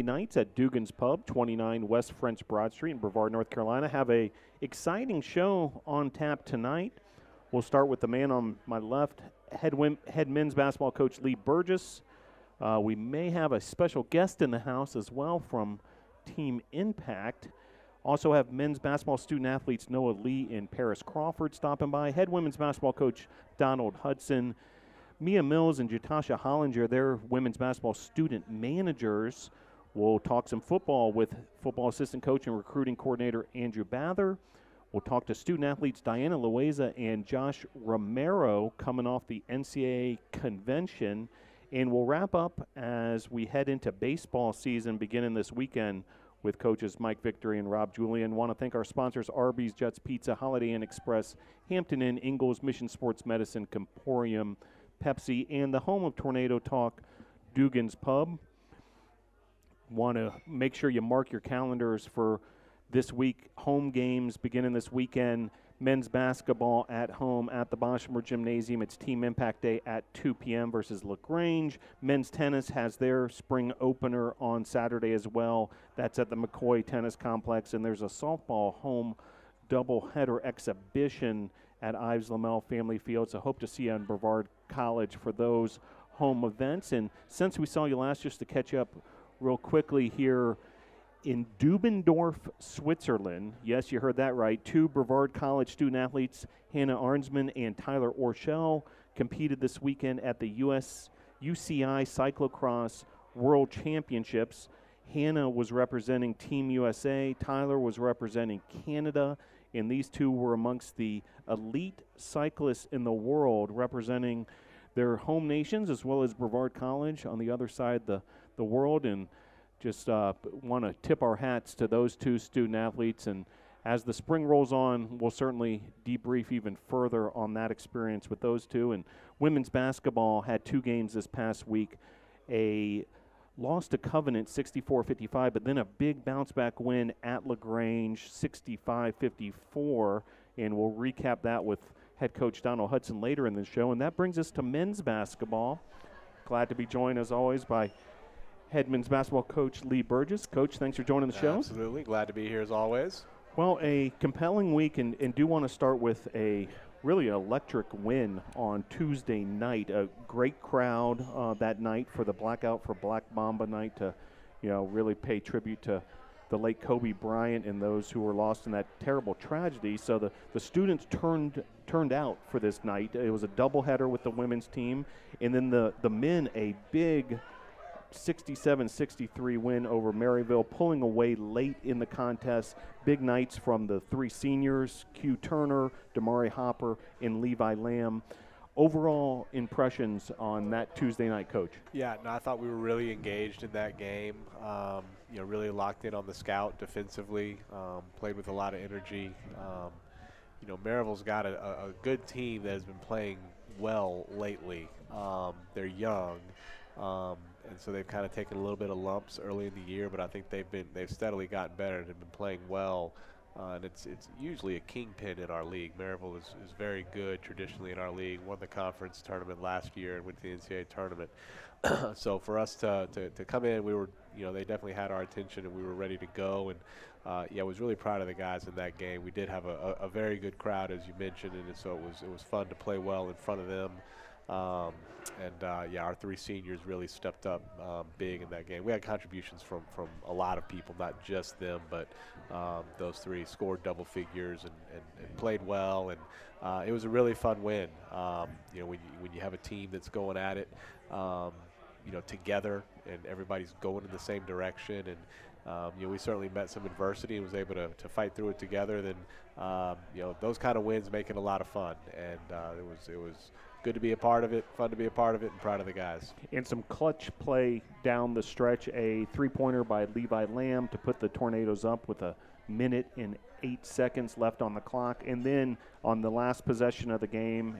Nights at Dugan's Pub, 29 West French Broad Street in Brevard, North Carolina. Have a exciting show on tap tonight. We'll start with the man on my left, head men's basketball coach Lee Burgess. We may have a special guest in the house as well from Team Impact. Also have men's basketball student athletes Noah Lee and Paris Crawford stopping by. Head women's basketball coach Donald Hudson. Mia Mills and Jatasha Hollinger, they're women's basketball student managers. We'll talk some football with football assistant coach and recruiting coordinator Andrew Bather. We'll talk to student athletes Diana Loaiza and Josh Romero coming off the NCAA convention. And we'll wrap up as we head into baseball season beginning this weekend with coaches Mike Victory and Rob Julian. Want to thank our sponsors Arby's, Jets Pizza, Holiday Inn Express, Hampton Inn, Ingalls, Mission Sports Medicine, Comporium, Pepsi, and the home of Tornado Talk, Dugan's Pub. Want to make sure you mark your calendars for this week. Home games beginning this weekend. Men's basketball at home at the Boshamer Gymnasium. It's Team Impact Day at 2 p.m. versus LaGrange. Men's tennis has their spring opener on Saturday as well. That's at the McCoy Tennis Complex. And there's a softball home doubleheader exhibition at Ives Lamel Family Field. So hope to see you on Brevard College for those home events. And since we saw you last, just to catch up real quickly here, in Dubendorf, Switzerland, yes, you heard that right, two Brevard College student athletes, Hannah Arnsman and Tyler Orshell, competed this weekend at the UCI Cyclocross World Championships. Hannah was representing Team USA. Tyler was representing Canada. And these two were amongst the elite cyclists in the world, representing their home nations as well as Brevard College on the other side of the world. And just want to tip our hats to those two student athletes. And as the spring rolls on, we'll certainly debrief even further on that experience with those two. And women's basketball had two games this past week. A loss to Covenant 64-55, but then a big bounce-back win at LaGrange 65-54. And we'll recap that with head coach Donald Hudson later in the show. And that brings us to men's basketball. Glad to be joined, as always, by head men's basketball coach Lee Burgess. Coach, thanks for joining the show. Absolutely. Glad to be here as always. Well, a compelling week, and do want to start with a really electric win on Tuesday night. A great crowd that night for the Blackout for Black Mamba night to, really pay tribute to the late Kobe Bryant and those who were lost in that terrible tragedy. So the students turned out for this night. It was a doubleheader with the women's team, and then the men, a big 67-63 win over Maryville, pulling away late in the contest. Big nights from the three seniors, Q Turner, Damari Hopper, and Levi Lamb. Overall impressions on that Tuesday night, Coach? Yeah, no, I thought we were really engaged in that game. Really locked in on the scout defensively, played with a lot of energy. Maryville's got a good team that has been playing well lately. They're young. And so they've kind of taken a little bit of lumps early in the year, but I think they've steadily gotten better and have been playing well. And it's usually a kingpin in our league. Maryville is very good traditionally in our league. Won the conference tournament last year and went to the NCAA tournament. So for us to come in, we were, they definitely had our attention and we were ready to go. And I was really proud of the guys in that game. We did have a very good crowd, as you mentioned, and so it was fun to play well in front of them. Our three seniors really stepped up big in that game. We had contributions from a lot of people, not just them, but those three scored double figures and played well, and it was a really fun win. When you have a team that's going at it, together, and everybody's going in the same direction, and we certainly met some adversity and was able to fight through it together. Then those kind of wins make it a lot of fun, and it was good to be a part of it, fun to be a part of it, and proud of the guys. And some clutch play down the stretch, a three-pointer by Levi Lamb to put the Tornadoes up with 1:08 seconds left on the clock. And then on the last possession of the game,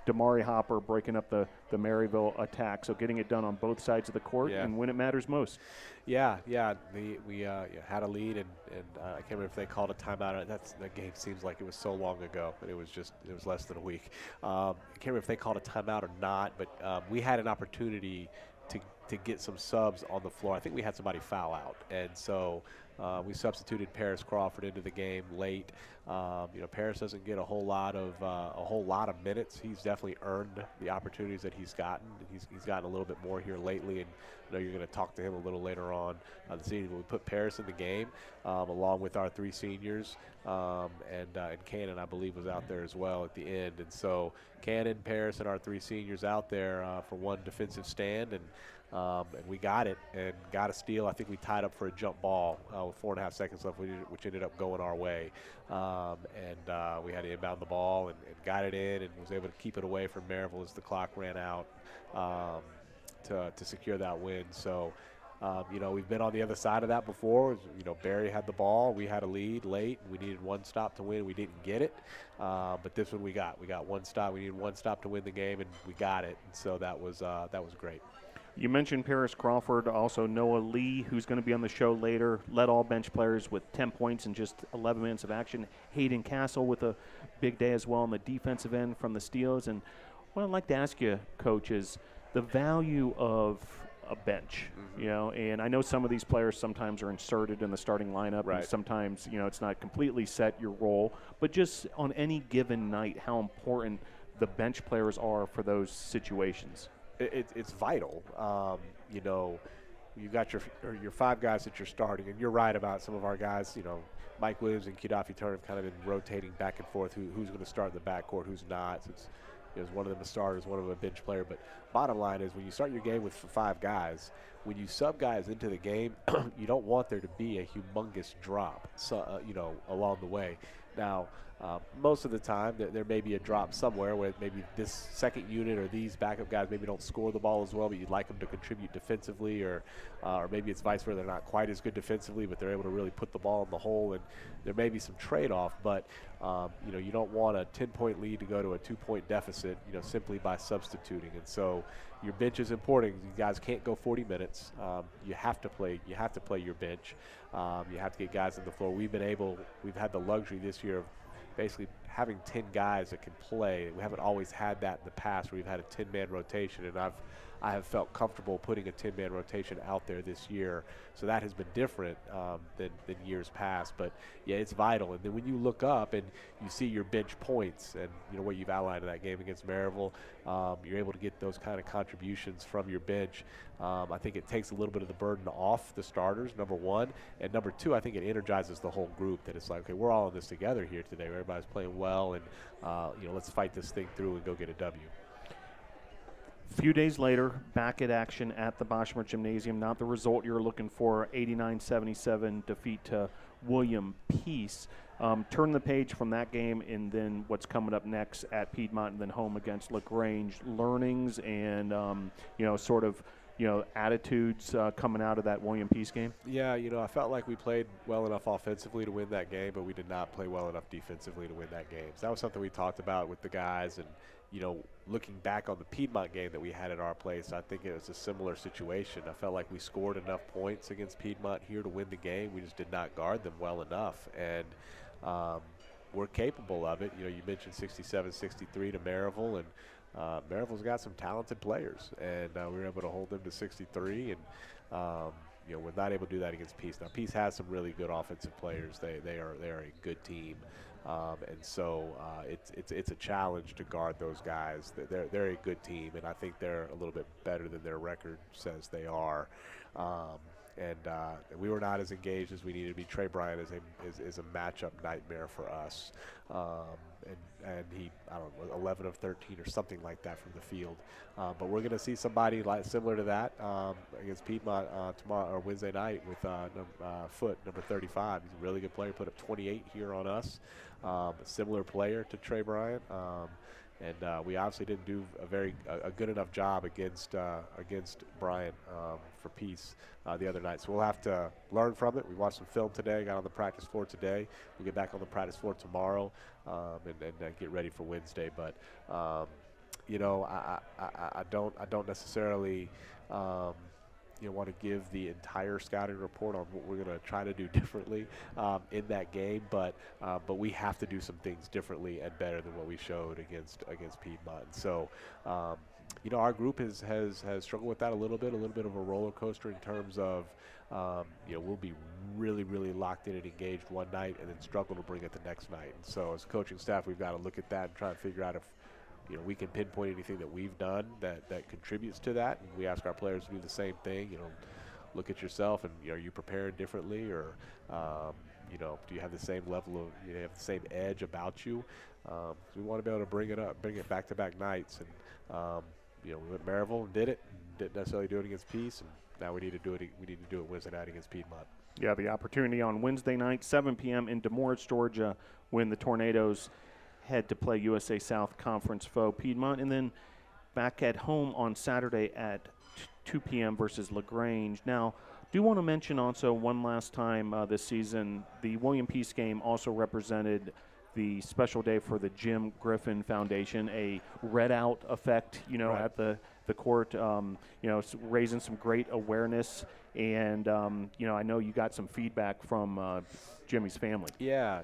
Damari Hopper breaking up the Maryville attack. So getting it done on both sides of the court and when it matters most. We had a lead, and I can't remember if they called a timeout. That game seems like it was so long ago, but it was less than a week. I can't remember if they called a timeout or not, but we had an opportunity to get some subs on the floor. I think we had somebody foul out, and so we substituted Paris Crawford into the game late. Paris doesn't get a whole lot of minutes. He's definitely earned the opportunities that he's gotten. He's gotten a little bit more here lately, and I know you're going to talk to him a little later on this evening. We put Paris in the game along with our 3 seniors, and Cannon, I believe, was out there as well at the end. And so Cannon, Paris, and our 3 seniors out there for one defensive stand, and we got it and got a steal. I think we tied up for a jump ball with 4.5 seconds left, which ended up going our way. We had to inbound the ball and got it in and was able to keep it away from Maryville as the clock ran out to secure that win. So, we've been on the other side of that before. Barry had the ball. We had a lead late. We needed one stop to win. We didn't get it. But this one we got. We got one stop. We needed one stop to win the game, and we got it. And so that was great. You mentioned Paris Crawford, also Noah Lee, who's going to be on the show later, led all bench players with 10 points in just 11 minutes of action. Hayden Castle with a big day as well on the defensive end from the steals. And what I'd like to ask you, Coach, is the value of a bench, and I know some of these players sometimes are inserted in the starting lineup, right. And sometimes, it's not completely set your role, but just on any given night, how important the bench players are for those situations. It's vital. You got your 5 guys that you're starting, and you're right about some of our guys. Mike Williams and Kudafi Turner have kind of been rotating back and forth who's going to start in the backcourt, who's not. Since one of them a starter, one of them a bench player. But bottom line is, when you start your game with 5 guys, when you sub guys into the game, you don't want there to be a humongous drop, along the way. Now, most of the time, there may be a drop somewhere where maybe this second unit or these backup guys maybe don't score the ball as well, but you'd like them to contribute defensively, or maybe it's vice versa. They're not quite as good defensively, but they're able to really put the ball in the hole, and there may be some trade-off. But you don't want a 10-point lead to go to a 2-point deficit, simply by substituting. And so your bench is important. You guys can't go 40 minutes. You have to play your bench. You have to get guys on the floor. We've had the luxury this year of basically having 10 guys that can play. We haven't always had that in the past, where we've had a 10-man rotation, and I have felt comfortable putting a 10-man rotation out there this year. So that has been different than years past. But, yeah, it's vital. And then when you look up and you see your bench points and, what you've outlined in that game against Maryville, you're able to get those kind of contributions from your bench. I think it takes a little bit of the burden off the starters, number one. And number two, I think it energizes the whole group, that it's like, okay, we're all in this together here today. Everybody's playing well, and, let's fight this thing through and go get a W. A few days later, back at action at the Boschmer Gymnasium. Not the result you're looking for, 89-77 defeat to William Peace. Turn the page from that game, and then what's coming up next at Piedmont, and then home against LaGrange. Learnings and, attitudes coming out of that William Peace game? Yeah, I felt like we played well enough offensively to win that game, but we did not play well enough defensively to win that game. So that was something we talked about with the guys, and looking back on the Piedmont game that we had at our place, I think it was a similar situation. I felt like we scored enough points against Piedmont here to win the game. We just did not guard them well enough, and we're capable of it. You mentioned 67-63 to Maryville, and Maryville's got some talented players, and we were able to hold them to 63, and we're not able to do that against Peace. Now, Peace has some really good offensive players. They are a good team. And so it's a challenge to guard those guys. They're a good team, and I think they're a little bit better than their record says they are. And we were not as engaged as we needed to be. Trey Bryant is a matchup nightmare for us. And he, I don't know, 11 of 13 or something like that from the field. But we're going to see somebody similar to that against Piedmont tomorrow or Wednesday night with Foote, number 35. He's a really good player. Put up 28 here on us. A similar player to Trey Bryant. And we obviously didn't do a good enough job against Bryant for Peace the other night. So we'll have to learn from it. We watched some film today, got on the practice floor today. We'll get back on the practice floor tomorrow and get ready for Wednesday. But, I don't necessarily want to give the entire scouting report on what we're going to try to do differently in that game, but we have to do some things differently and better than what we showed against Piedmont. So Our group has struggled with that a little bit of a roller coaster in terms of, we'll be really, really locked in and engaged one night and then struggle to bring it the next night. And so as a coaching staff, we've got to look at that and try and figure out if, we can pinpoint anything that we've done that contributes to that. And we ask our players to do the same thing, look at yourself and, are you preparing differently or, do you have the same level of, have the same edge about you? So we want to be able to bring it back-to-back nights. And, we went Maryville and did it. Didn't necessarily do it against Peace, and now we need to do it. We need to do it Wednesday night against Piedmont. Yeah, the opportunity on Wednesday night, 7 p.m. in Des Moines, Georgia, when the Tornadoes head to play USA South Conference foe Piedmont, and then back at home on Saturday at 2 p.m. versus LaGrange. Now, do want to mention also one last time this season, the William Peace game also represented the special day for the Jim Griffin Foundation, a read-out effect, Right. at the court, raising some great awareness. And, I know you got some feedback from Jimmy's family. Yeah,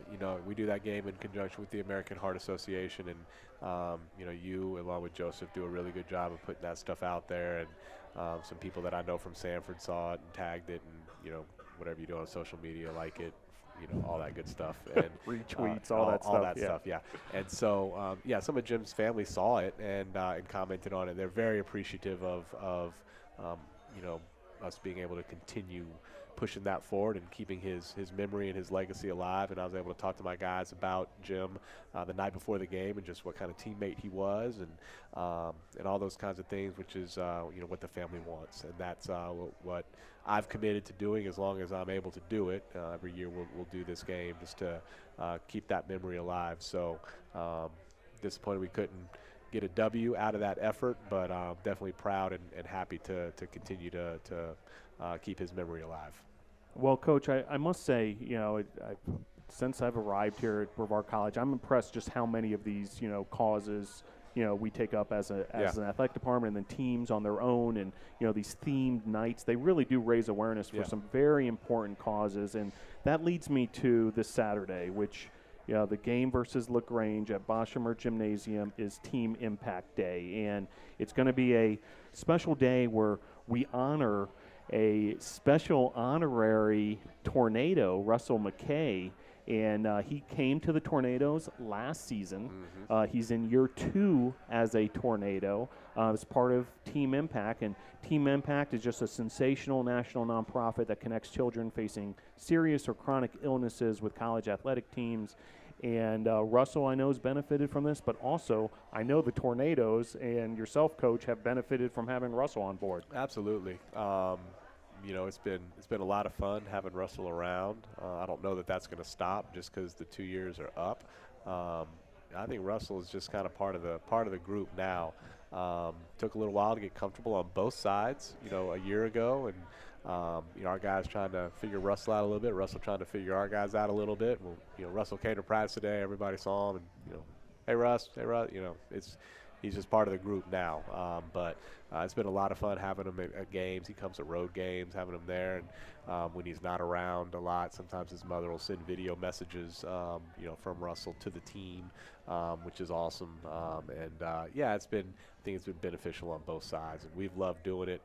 we do that game in conjunction with the American Heart Association. And, you, along with Joseph, do a really good job of putting that stuff out there. And some people that I know from Sanford saw it and tagged it. And, whatever you do on social media, like it. All that good stuff. And retweets, all that stuff. Yeah. And so, some of Jim's family saw it and commented on it. They're very appreciative of us being able to continue pushing that forward and keeping his memory and his legacy alive. And I was able to talk to my guys about Jim the night before the game and just what kind of teammate he was and all those kinds of things, which is, what the family wants. And that's what I've committed to doing as long as I'm able to do it. Every year we'll do this game just to keep that memory alive. So disappointed we couldn't get a W out of that effort, but definitely proud and happy to continue to keep his memory alive. Well, Coach, I must say, since I've arrived here at Brevard College, I'm impressed just how many of these, causes, we take up as an athletic department, and then teams on their own, and these themed nights. They really do raise awareness for some very important causes, and that leads me to this Saturday, which the game versus LaGrange at Boshemer Gymnasium is Team Impact Day, and it's going to be a special day where we honor a special honorary Tornado, Russell McKay, and he came to the Tornadoes last season. Mm-hmm. He's in year 2 as a Tornado as part of Team Impact, and Team Impact is just a sensational national nonprofit that connects children facing serious or chronic illnesses with college athletic teams. And Russell, I know, has benefited from this, but also I know the Tornadoes and yourself, Coach, have benefited from having Russell on board. Absolutely. It's been a lot of fun having Russell around. I don't know that that's going to stop just because the 2 years are up. I think Russell is just kind of part of the group now. Took a little while to get comfortable on both sides, a year ago, and our guys trying to figure Russell out a little bit. Russell trying to figure our guys out a little bit. Well, Russell came to practice today. Everybody saw him, and hey Russ, he's just part of the group now. But it's been a lot of fun having him at games. He comes at road games, having him there, and when he's not around a lot, sometimes his mother will send video messages, from Russell to the team, which is awesome. I think it's been beneficial on both sides, and we've loved doing it.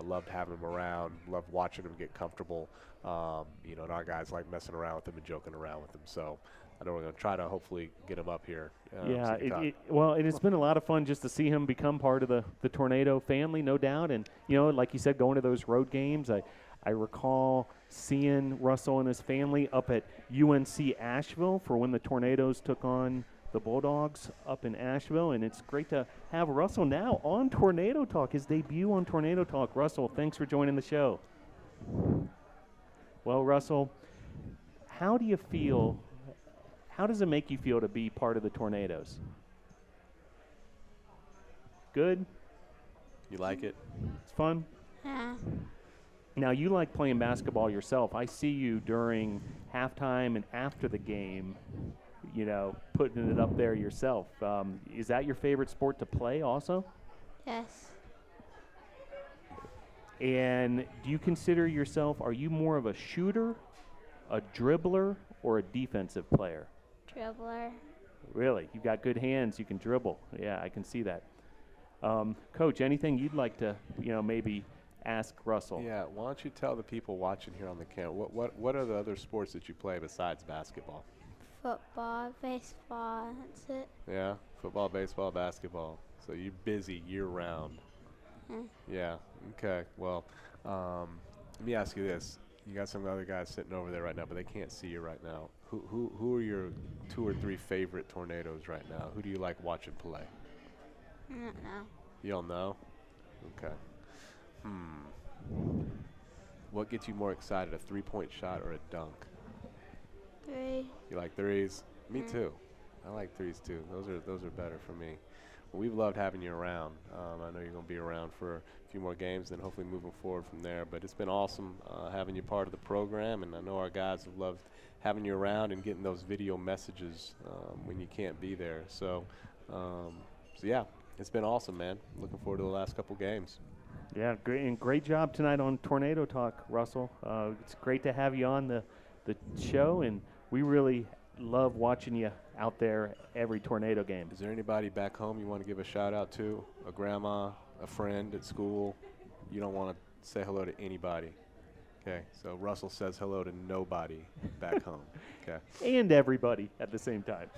Loved having him around, loved watching him get comfortable. And our guys like messing around with him and joking around with him. So I know we're going to try to hopefully get him up here. It has been a lot of fun just to see him become part of the Tornado family, no doubt. And, like you said, going to those road games, I recall seeing Russell and his family up at UNC Asheville for when the Tornadoes took on the Bulldogs up in Asheville, and it's great to have Russell now on Tornado Talk, his debut on Tornado Talk. Russell, thanks for joining the show. Well, Russell, how do you feel? How does it make you feel to be part of the Tornadoes? Good? You like it? It's fun? Yeah. Now, you like playing basketball yourself. I see you during halftime and after the game, putting it up there yourself. Is that your favorite sport to play also? Yes. And do you consider yourself, are you more of a shooter, a dribbler, or a defensive player? Dribbler. Really? You've got good hands. You can dribble. Yeah, I can see that. Coach, anything you'd like to, maybe ask Russell? Yeah, why don't you tell the people watching here on the camera, what are the other sports that you play besides basketball? Football, baseball, that's it. Yeah, football, baseball, basketball. So you're busy year-round. Mm. Yeah, okay. Well, let me ask you this. You got some other guys sitting over there right now, but they can't see you right now. Who are your 2 or 3 favorite Tornadoes right now? Who do you like watching play? I don't know. You don't know? Okay. What gets you more excited, a 3-point shot or a dunk? 3. You like threes? Me Mm. too. I like threes too. Those are better for me. Well, we've loved having you around. I know you're going to be around for a few more games, then hopefully moving forward from there. But it's been awesome having you part of the program, and I know our guys have loved having you around and getting those video messages when you can't be there. So yeah, it's been awesome, man. Looking forward to the last couple games. Yeah, great job tonight on Tornado Talk, Russell. It's great to have you on the show, and we really love watching you out there every Tornado game. Is there anybody back home you want to give a shout out to? A grandma, a friend at school? You don't want to say hello to anybody. Okay, so Russell says hello to nobody back home. Okay. And everybody at the same time.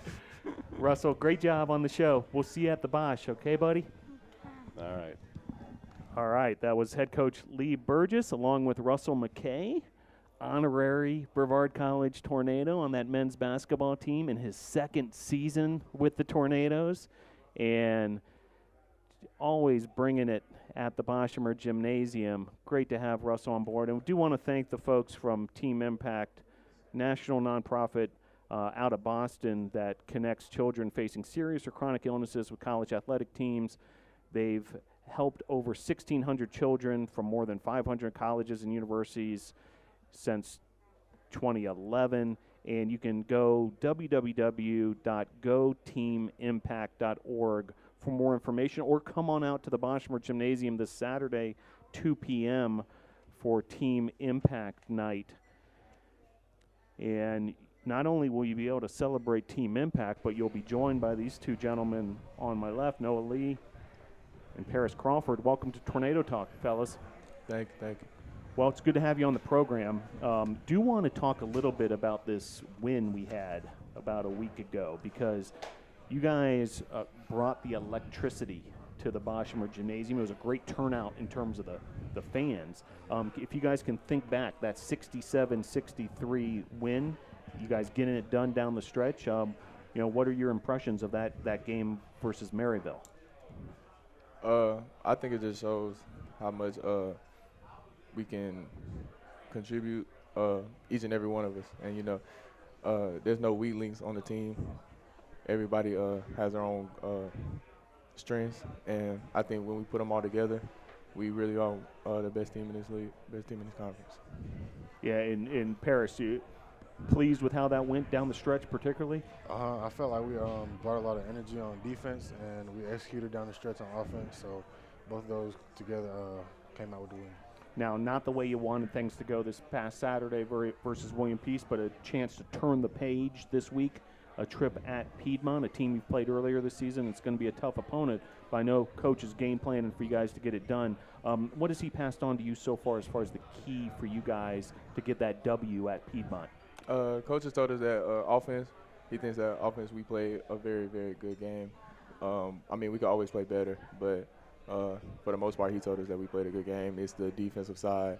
Russell, great job on the show. We'll see you at the Bosch, okay, buddy? All right. All right, that was head coach Lee Burgess along with Russell McKay, honorary Brevard College Tornado on that men's basketball team in his 2nd season with the Tornadoes, and always bringing it at the Boshemer Gymnasium. Great to have Russell on board. And we do want to thank the folks from Team Impact, national nonprofit out of Boston that connects children facing serious or chronic illnesses with college athletic teams. They've helped over 1,600 children from more than 500 colleges and universities since 2011, and you can go www.goteamimpact.org for more information, or come on out to the Boshemer Gymnasium this Saturday, 2 p.m. for Team Impact Night. And not only will you be able to celebrate Team Impact, but you'll be joined by these 2 gentlemen on my left, Noah Lee and Paris Crawford. Welcome to Tornado Talk, fellas. Thank you. Well, it's good to have you on the program. Do want to talk a little bit about this win we had about a week ago, because you guys brought the electricity to the Boshemer Gymnasium. It was a great turnout in terms of the fans. If you guys can think back, that 67-63 win, you guys getting it done down the stretch, what are your impressions of that game versus Maryville? I think it just shows how much we can contribute, each and every one of us. And, there's no weak links on the team. Everybody has their own strengths. And I think when we put them all together, we really are the best team in this league, best team in this conference. Yeah, in Paris, you pleased with how that went down the stretch particularly? I felt like we brought a lot of energy on defense, and we executed down the stretch on offense. So both of those together came out with the win. Now, not the way you wanted things to go this past Saturday versus William Peace, but a chance to turn the page this week, a trip at Piedmont, a team you've played earlier this season. It's going to be a tough opponent, but I know Coach is game planning for you guys to get it done. What has he passed on to you so far as the key for you guys to get that W at Piedmont? Coach has told us that offense, he thinks that offense we played a very, very good game. We could always play better, but for the most part, he told us that we played a good game. It's the defensive side,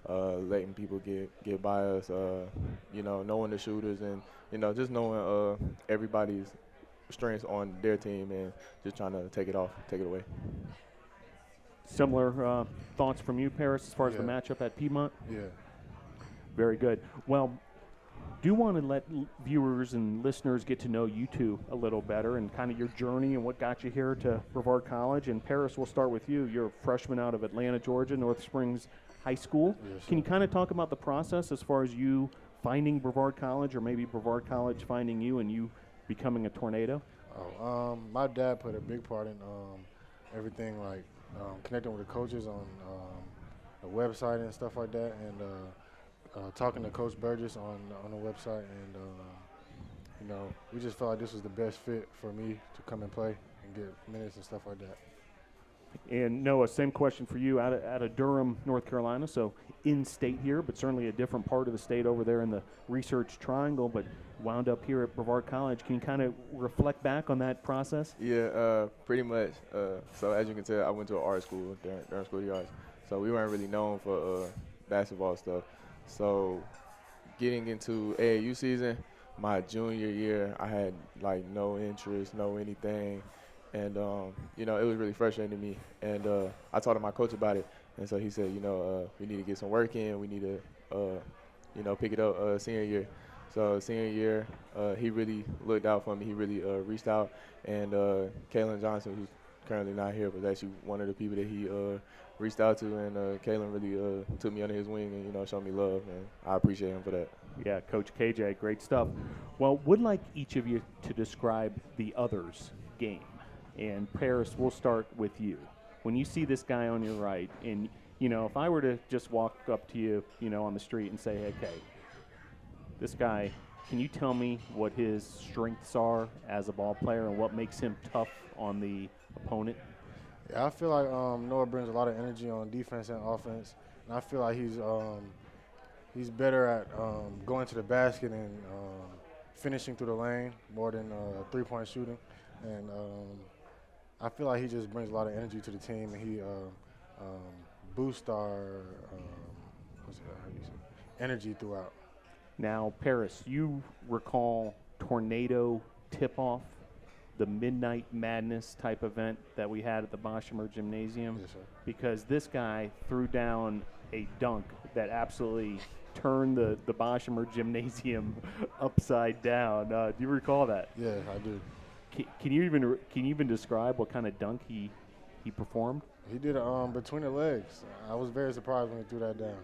letting people get by us, knowing the shooters, and just knowing everybody's strengths on their team and just trying to take it away. Similar thoughts from you, Paris, as far as the matchup at Piedmont? Yeah. Very good. Well, do want to let viewers and listeners get to know you two a little better and kind of your journey and what got you here to Brevard College. And Paris, we'll start with you. You're a freshman out of Atlanta, Georgia, North Springs High School. Yes, Can you kind of talk about the process as far as you finding Brevard College, or maybe Brevard College finding you and you becoming a Tornado? My dad put a big part in everything, like connecting with the coaches on the website and stuff like that, and talking to Coach Burgess on the website, and we just felt like this was the best fit for me to come and play and get minutes and stuff like that. And Noah, same question for you out of Durham, North Carolina. So in-state here, but certainly a different part of the state over there in the Research Triangle, but wound up here at Brevard College. Can you kind of reflect back on that process? Yeah, pretty much. So as you can tell, I went to an art school, Durham School of the Arts. So we weren't really known for basketball stuff. So getting into AAU season, my junior year, I had like no interest, no anything. And, you know, it was really frustrating to me. And I talked to my coach about it. And so he said, you know, we need to get some work in. We need to, you know, pick it up senior year. So senior year, he really looked out for me. He really reached out. And Kalen Johnson, who's currently not here, was actually one of the people that he reached out to. And Kalen really took me under his wing and, you know, showed me love. And I appreciate him for that. Yeah, Coach KJ, great stuff. Well, would like each of you to describe the other's game. And Paris, we'll start with you. When you see this guy on your right, and, you know, if I were to just walk up to you, you know, on the street and say, hey, okay, this guy, can you tell me what his strengths are as a ball player and what makes him tough on the opponent? Yeah, I feel like Noah brings a lot of energy on defense and offense, and I feel like he's better at going to the basket and finishing through the lane more than three-point shooting. And I feel like he just brings a lot of energy to the team, and he boosts our energy throughout. Now, Paris, you recall tornado tip-off, the Midnight Madness type event that we had at the Boshemer Gymnasium? Yes, sir. Because this guy threw down a dunk that absolutely turned the Boshemer Gymnasium upside down. Do you recall that? Yeah, I do. Can you even describe what kind of dunk he performed? He did it between the legs. I was very surprised when he threw that down.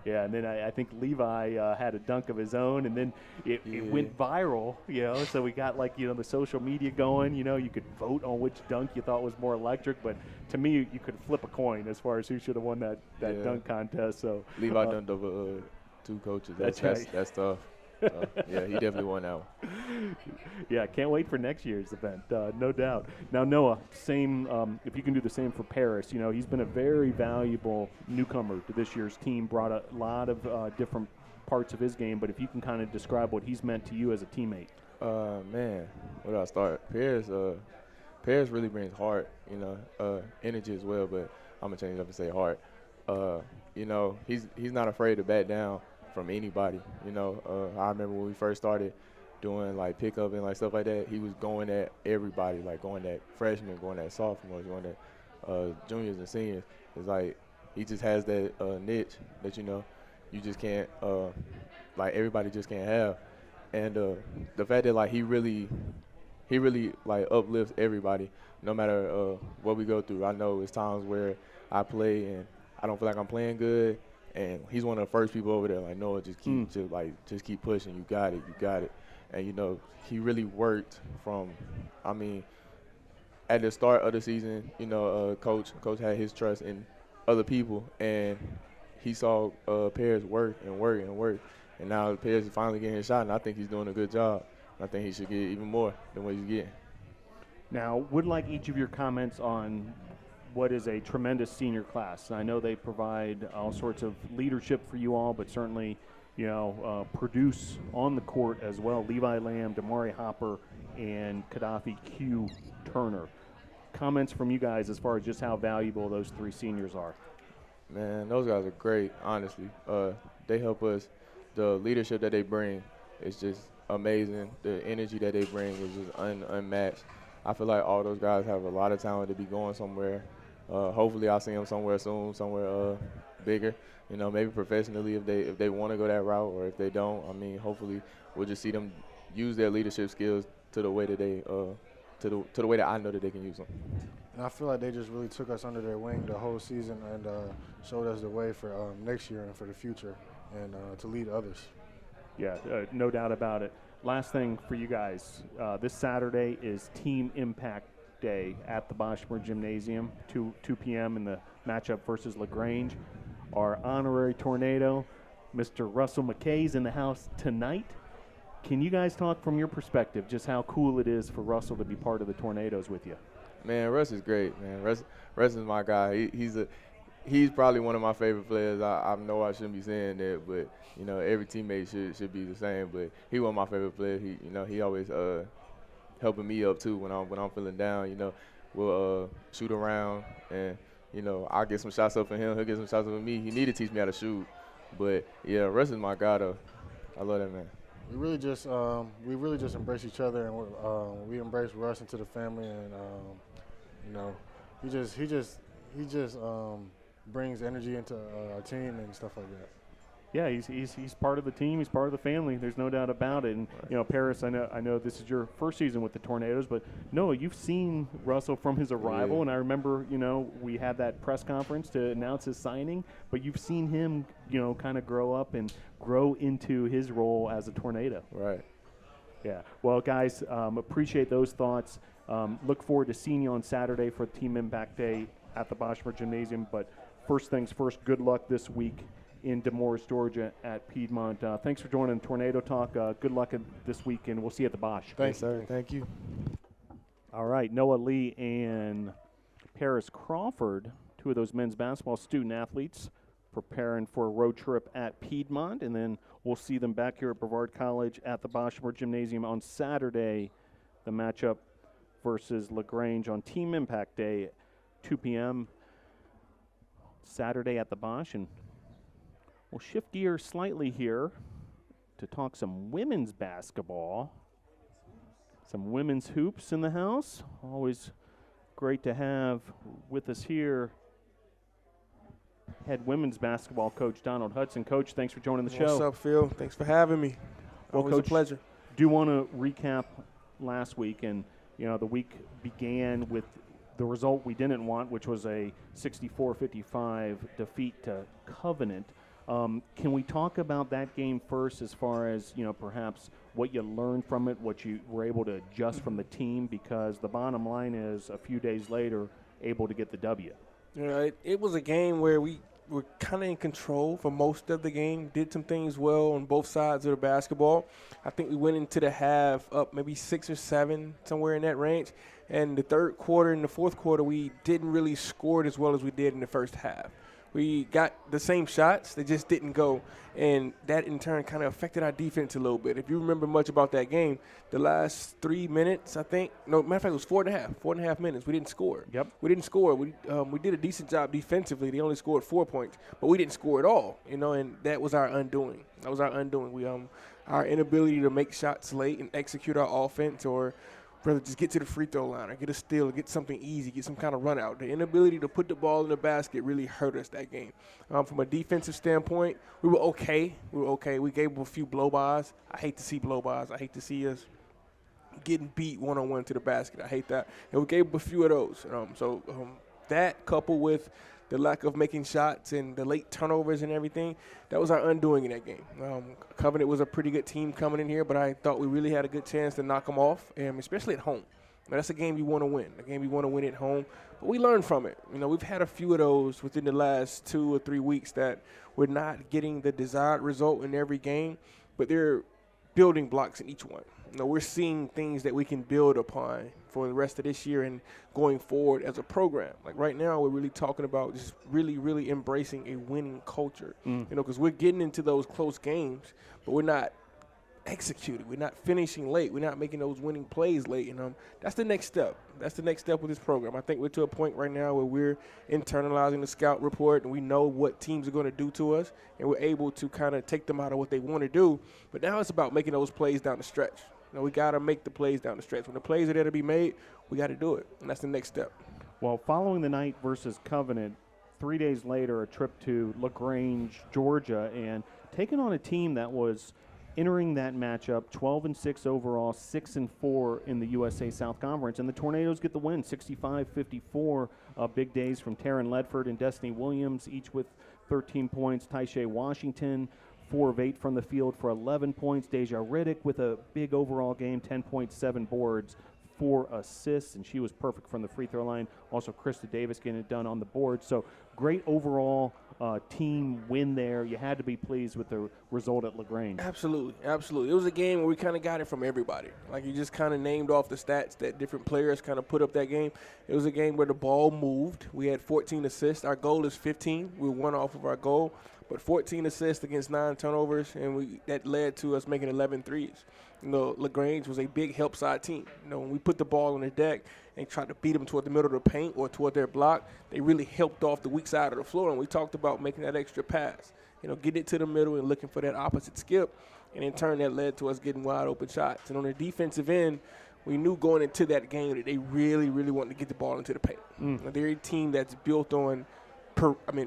Yeah, and then I think Levi had a dunk of his own, and then it went viral, you know, so we got, like, you know, the social media going. You know, you could vote on which dunk you thought was more electric, but to me, you could flip a coin as far as who should have won that dunk contest. So Levi dunked over two coaches. That's right. That's tough. Yeah, he definitely won that one. Yeah, can't wait for next year's event, no doubt. Now, Noah, same. If you can do the same for Paris, you know, he's been a very valuable newcomer to this year's team, brought a lot of different parts of his game, but if you can kind of describe what he's meant to you as a teammate. Man, where do I start? Paris really brings heart, you know, energy as well, but I'm going to change it up and say heart. You know, he's not afraid to back down from anybody. You know, I remember when we first started doing like pickup and like stuff like that, he was going at everybody, like going at freshmen, going at sophomores, going at juniors and seniors. It's like he just has that niche that, you know, you just can't, like everybody just can't have. And the fact that like he really like uplifts everybody, no matter what we go through. I know it's times where I play and I don't feel like I'm playing good. And he's one of the first people over there, like, Noah, just keep pushing. You got it. And, you know, he really worked from, I mean, at the start of the season, you know, Coach had his trust in other people, and he saw Paris work. And now Paris is finally getting his shot, and I think he's doing a good job. I think he should get even more than what he's getting. Now, would like each of your comments on what is a tremendous senior class. I know they provide all sorts of leadership for you all, but certainly, you know, produce on the court as well. Levi Lamb, Damari Hopper, and Gaddafi Q. Turner. Comments from you guys as far as just how valuable those three seniors are. Man, those guys are great, honestly. They help us. The leadership that they bring is just amazing. The energy that they bring is just unmatched. I feel like all those guys have a lot of talent to be going somewhere. Hopefully I'll see them somewhere soon, somewhere bigger. You know, maybe professionally if they want to go that route, or if they don't. I mean, hopefully we'll just see them use their leadership skills to the way that they to the way that I know that they can use them. And I feel like they just really took us under their wing the whole season and showed us the way for next year and for the future, and to lead others. Yeah, no doubt about it. Last thing for you guys, this Saturday is Team Impact Day at the Boshemer Gymnasium, 2 p.m. in the matchup versus LaGrange. Our honorary tornado, Mr. Russell McKay's in the house tonight. Can you guys talk from your perspective just how cool it is for Russell to be part of the Tornadoes with you? Man, Russ is great, man. Russ is my guy. He's probably one of my favorite players. I know I shouldn't be saying that, but every teammate should be the same. But he one of my favorite players. He always helping me up too when I'm feeling down. We'll shoot around, and I'll get some shots up for him. He'll get some shots up for me. He need to teach me how to shoot. But yeah, Russ is my guy though. I love that man. We really just embrace each other, and we embrace Russ into the family, and he just brings energy into our team and stuff like that. Yeah, he's part of the team. He's part of the family. There's no doubt about it. And Paris, I know this is your first season with the Tornadoes, but Noah, you've seen Russell from his arrival, Yeah. and I remember we had that press conference to announce his signing. But you've seen him kind of grow up and grow into his role as a Tornado. Right. Yeah. Well, guys, appreciate those thoughts. Look forward to seeing you on Saturday for Team Impact Day at the Boschmer Gymnasium. But first things first, good luck this week in Des Moines, Georgia at Piedmont. Thanks for joining Tornado Talk. Good luck this week, and we'll see you at the Bosch. Thanks, sir. Thank you. All right, Noah Lee and Paris Crawford, two of those men's basketball student athletes, preparing for a road trip at Piedmont, and then we'll see them back here at Brevard College at the Boschmer Gymnasium on Saturday. The matchup versus LaGrange on Team Impact Day, 2 p.m. Saturday at the Bosch. And we'll shift gears slightly here to talk some women's basketball. Some women's hoops in the house. Always great to have with us here head women's basketball coach Donald Hudson. Coach, thanks for joining the show. What's up, Phil? Thanks for having me. Well, Always Coach, a pleasure. do want to recap last week, and the week began with the result we didn't want, which was a 64-55 defeat to Covenant. Can we talk about that game first, as far as perhaps what you learned from it, what you were able to adjust from the team, because the bottom line is a few days later able to get the W. Yeah, it was a game where we were kind of in control for most of the game, did some things well on both sides of the basketball. I think we went into the half up maybe 6 or 7, somewhere in that range. And the third quarter and the fourth quarter, we didn't really score it as well as we did in the first half. We got the same shots, they just didn't go, and that in turn kind of affected our defense a little bit. If you remember much about that game, the last 3 minutes, I think, no, matter of fact, it was 4.5 minutes. We didn't score. Yep. We didn't score. We did a decent job defensively. They only scored 4 points, but we didn't score at all, and that was our undoing. We our inability to make shots late and execute our offense, or rather just get to the free throw line or get a steal, get something easy, get some kind of run out. The inability to put the ball in the basket really hurt us that game. From a defensive standpoint, we were okay. We gave them a few blow-bys. I hate to see blow-bys. I hate to see us getting beat one-on-one to the basket. I hate that. And we gave them a few of those. That coupled with the lack of making shots and the late turnovers and everything, that was our undoing in that game. Covenant was a pretty good team coming in here, but I thought we really had a good chance to knock them off, especially at home. Now, that's a game you want to win, at home. But we learned from it. We've had a few of those within the last 2 or 3 weeks that we're not getting the desired result in every game, but they're building blocks in each one. We're seeing things that we can build upon for the rest of this year and going forward as a program. Like right now, we're really talking about just really, really embracing a winning culture. Because we're getting into those close games, but we're not executing. We're not finishing late. We're not making those winning plays late. And that's the next step. That's the next step with this program. I think we're to a point right now where we're internalizing the scout report, and we know what teams are going to do to us, and we're able to kind of take them out of what they want to do. But now it's about making those plays down the stretch. We got to make the plays down the stretch. When the plays are there to be made, we got to do it, and that's the next step. Well, following the night versus Covenant, 3 days later, a trip to LaGrange, Georgia, and taking on a team that was entering that matchup 12-6 overall, 6-4 in the USA South Conference, and the Tornadoes get the win, 65-54. Big days from Taryn Ledford and Destiny Williams, each with 13 points. Taisha Washington, 4 of 8 from the field for 11 points. Deja Riddick with a big overall game, 10.7 boards, 4 assists, and she was perfect from the free throw line. Also, Krista Davis getting it done on the board. So great overall team win there. You had to be pleased with the result at LaGrange. Absolutely, absolutely. It was a game where we kind of got it from everybody. Like you just kind of named off the stats that different players kind of put up that game. It was a game where the ball moved. We had 14 assists. Our goal is 15. We won off of our goal, but 14 assists against 9 turnovers, and that led to us making 11 threes. You know, LaGrange was a big help side team. You know, when we put the ball on the deck and tried to beat them toward the middle of the paint or toward their block, they really helped off the weak side of the floor, and we talked about making that extra pass. You know, getting it to the middle and looking for that opposite skip, and in turn that led to us getting wide open shots. And on the defensive end, we knew going into that game that they really, really wanted to get the ball into the paint. They're a team that's built on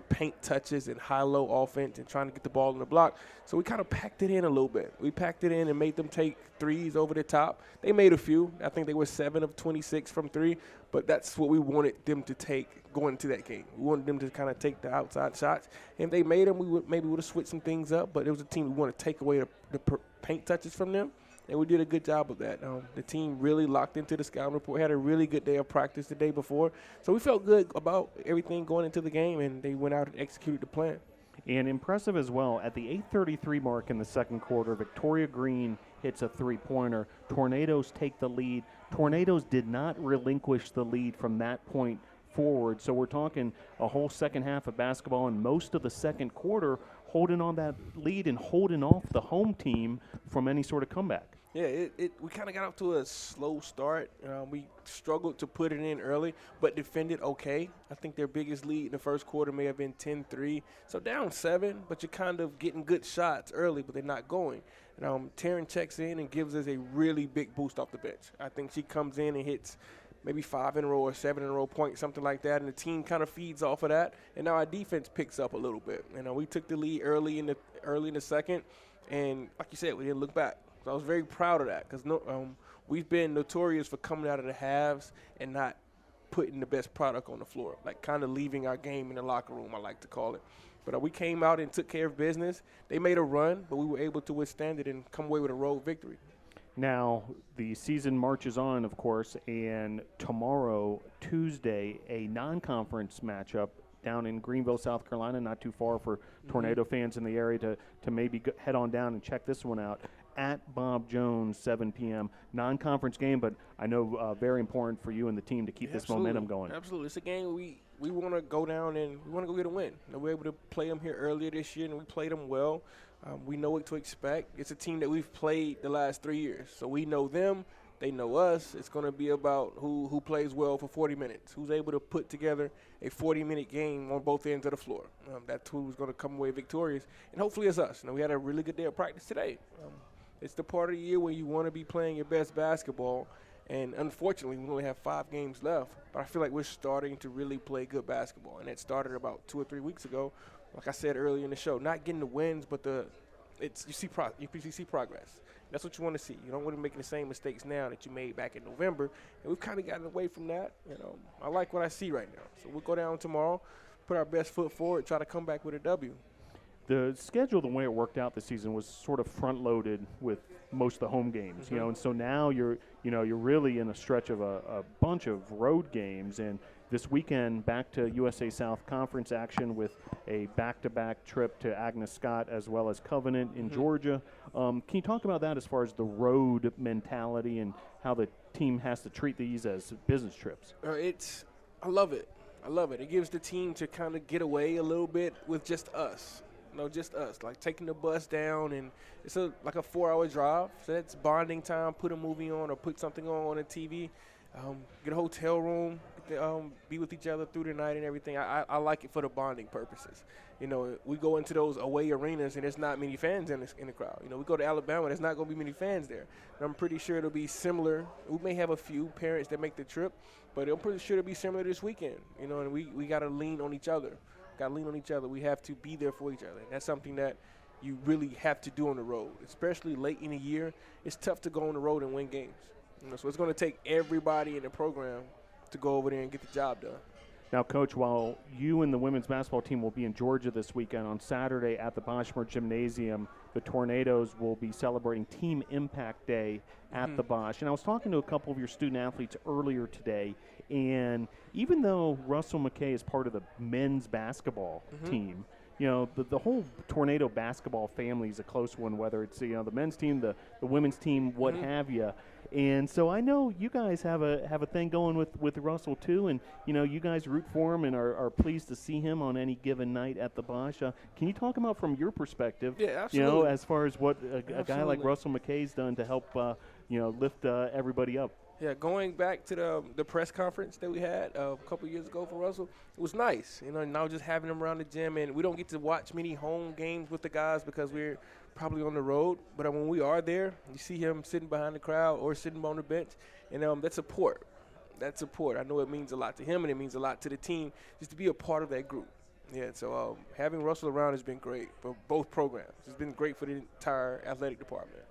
paint touches and high-low offense and trying to get the ball in the block. So we kind of packed it in a little bit. We packed it in and made them take threes over the top. They made a few. I think they were 7 of 26 from 3, but that's what we wanted them to take going into that game. We wanted them to kind of take the outside shots. And if they made them, we would have switched some things up, but it was a team we want to take away the paint touches from them. And we did a good job of that. The team really locked into the scouting report, had a really good day of practice the day before. So we felt good about everything going into the game, and they went out and executed the plan. And impressive as well, at the 8:33 mark in the second quarter, Victoria Green hits a three-pointer. Tornadoes take the lead. Tornadoes did not relinquish the lead from that point forward. So we're talking a whole second half of basketball and most of the second quarter holding on that lead and holding off the home team from any sort of comeback. Yeah, we kind of got off to a slow start. We struggled to put it in early, but defended okay. I think their biggest lead in the first quarter may have been 10-3. So down 7, but you're kind of getting good shots early, but they're not going. And Taryn checks in and gives us a really big boost off the bench. I think she comes in and hits maybe 5 in a row or 7 in a row points, something like that, and the team kind of feeds off of that. And now our defense picks up a little bit. We took the lead early in the second, and like you said, we didn't look back. So I was very proud of that because we've been notorious for coming out of the halves and not putting the best product on the floor, like kind of leaving our game in the locker room, I like to call it. But we came out and took care of business. They made a run, but we were able to withstand it and come away with a road victory. Now, the season marches on, of course, and tomorrow, Tuesday, a non-conference matchup down in Greenville, South Carolina, not too far for Tornado fans in the area to maybe head on down and check this one out. At Bob Jones, 7 p.m. Non-conference game, but I know very important for you and the team to keep this momentum going. Absolutely. It's a game we want to go down and we want to go get a win. We were able to play them here earlier this year, and we played them well. We know what to expect. It's a team that we've played the last 3 years, so we know them. They know us. It's going to be about who plays well for 40 minutes, who's able to put together a 40-minute game on both ends of the floor. That's who's going to come away victorious, and hopefully it's us. We had a really good day of practice today. It's the part of the year where you want to be playing your best basketball, and unfortunately we only have 5 games left, but I feel like we're starting to really play good basketball, and it started about 2 or 3 weeks ago. Like I said earlier in the show, not getting the wins, but you see progress. That's what you want to see. You don't want to be making the same mistakes now that you made back in November, and we've kind of gotten away from that. I like what I see right now. So we'll go down tomorrow, put our best foot forward, try to come back with a W. The schedule, the way it worked out this season, was sort of front-loaded with most of the home games, and so now you're really in a stretch of a bunch of road games, and this weekend back to USA South Conference action with a back-to-back trip to Agnes Scott as well as Covenant in Georgia. Can you talk about that as far as the road mentality and how the team has to treat these as business trips? I love it. It gives the team to kind of get away a little bit with just us. Just us, like taking the bus down, and it's like a 4-hour drive. So that's bonding time, put a movie on or put something on the TV, get a hotel room, be with each other through the night and everything. I like it for the bonding purposes. We go into those away arenas, and there's not many fans in the crowd. We go to Alabama, there's not going to be many fans there. And I'm pretty sure it'll be similar. We may have a few parents that make the trip, but I'm pretty sure it'll be similar this weekend. And we got to lean on each other. We have to be there for each other. And that's something that you really have to do on the road, especially late in the year. It's tough to go on the road and win games. So it's going to take everybody in the program to go over there and get the job done. Now, Coach, while you and the women's basketball team will be in Georgia this weekend, on Saturday at the Boschmer Gymnasium, the Tornadoes will be celebrating Team Impact Day at the Bosch. And I was talking to a couple of your student athletes earlier today, and even though Russell McKay is part of the men's basketball team, you know, the whole Tornado basketball family is a close one, whether it's, you know, the men's team, the women's team, what have you. And so I know you guys have a thing going with Russell too, and you know you guys root for him and are pleased to see him on any given night at the Bosch. Can you talk about from your perspective? Yeah, absolutely. You know, as far as what a guy like Russell McKay's done to help you know, lift everybody up. Yeah, going back to the press conference that we had a couple years ago for Russell, it was nice. You know, now just having him around the gym, and we don't get to watch many home games with the guys because we're probably on the road. But when we are there, you see him sitting behind the crowd or sitting on the bench, and that support. That support, I know it means a lot to him, and it means a lot to the team just to be a part of that group. Yeah, so having Russell around has been great for both programs. It's been great for the entire athletic department.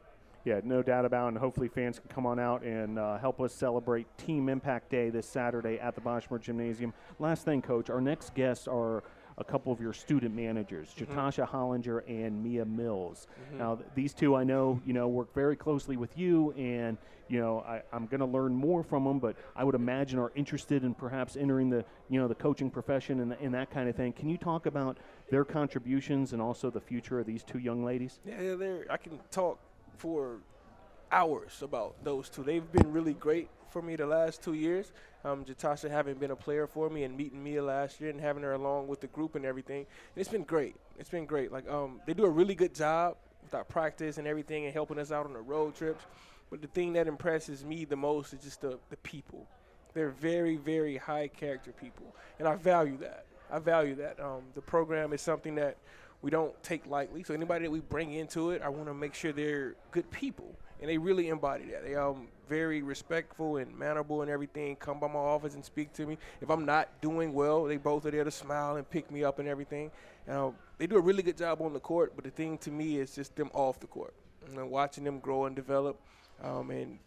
Yeah, no doubt about it, and hopefully fans can come on out and help us celebrate Team Impact Day this Saturday at the Boschmer Gymnasium. Last thing, Coach, our next guests are a couple of your student managers, Jatasha Hollinger and Mia Mills. Now, these two I know, you know, work very closely with you, and, you know, I'm going to learn more from them, but I would imagine are interested in perhaps entering the, you know, the coaching profession and that kind of thing. Can you talk about their contributions and also the future of these two young ladies? Yeah, I can talk for hours about those two. They've been really great for me the last 2 years. Jatasha having been a player for me and meeting Mia last year and having her along with the group and everything. It's been great. It's been great. Like they do a really good job with our practice and everything and helping us out on the road trips. But the thing that impresses me the most is just the people. They're very, very high character people, and I value that. The program is something that we don't take lightly. So anybody that we bring into it, I want to make sure they're good people. And they really embody that. They are very respectful and mannerable and everything, come by my office and speak to me. If I'm not doing well, they both are there to smile and pick me up and everything. They do a really good job on the court, but the thing to me is just them off the court. Watching them grow and develop and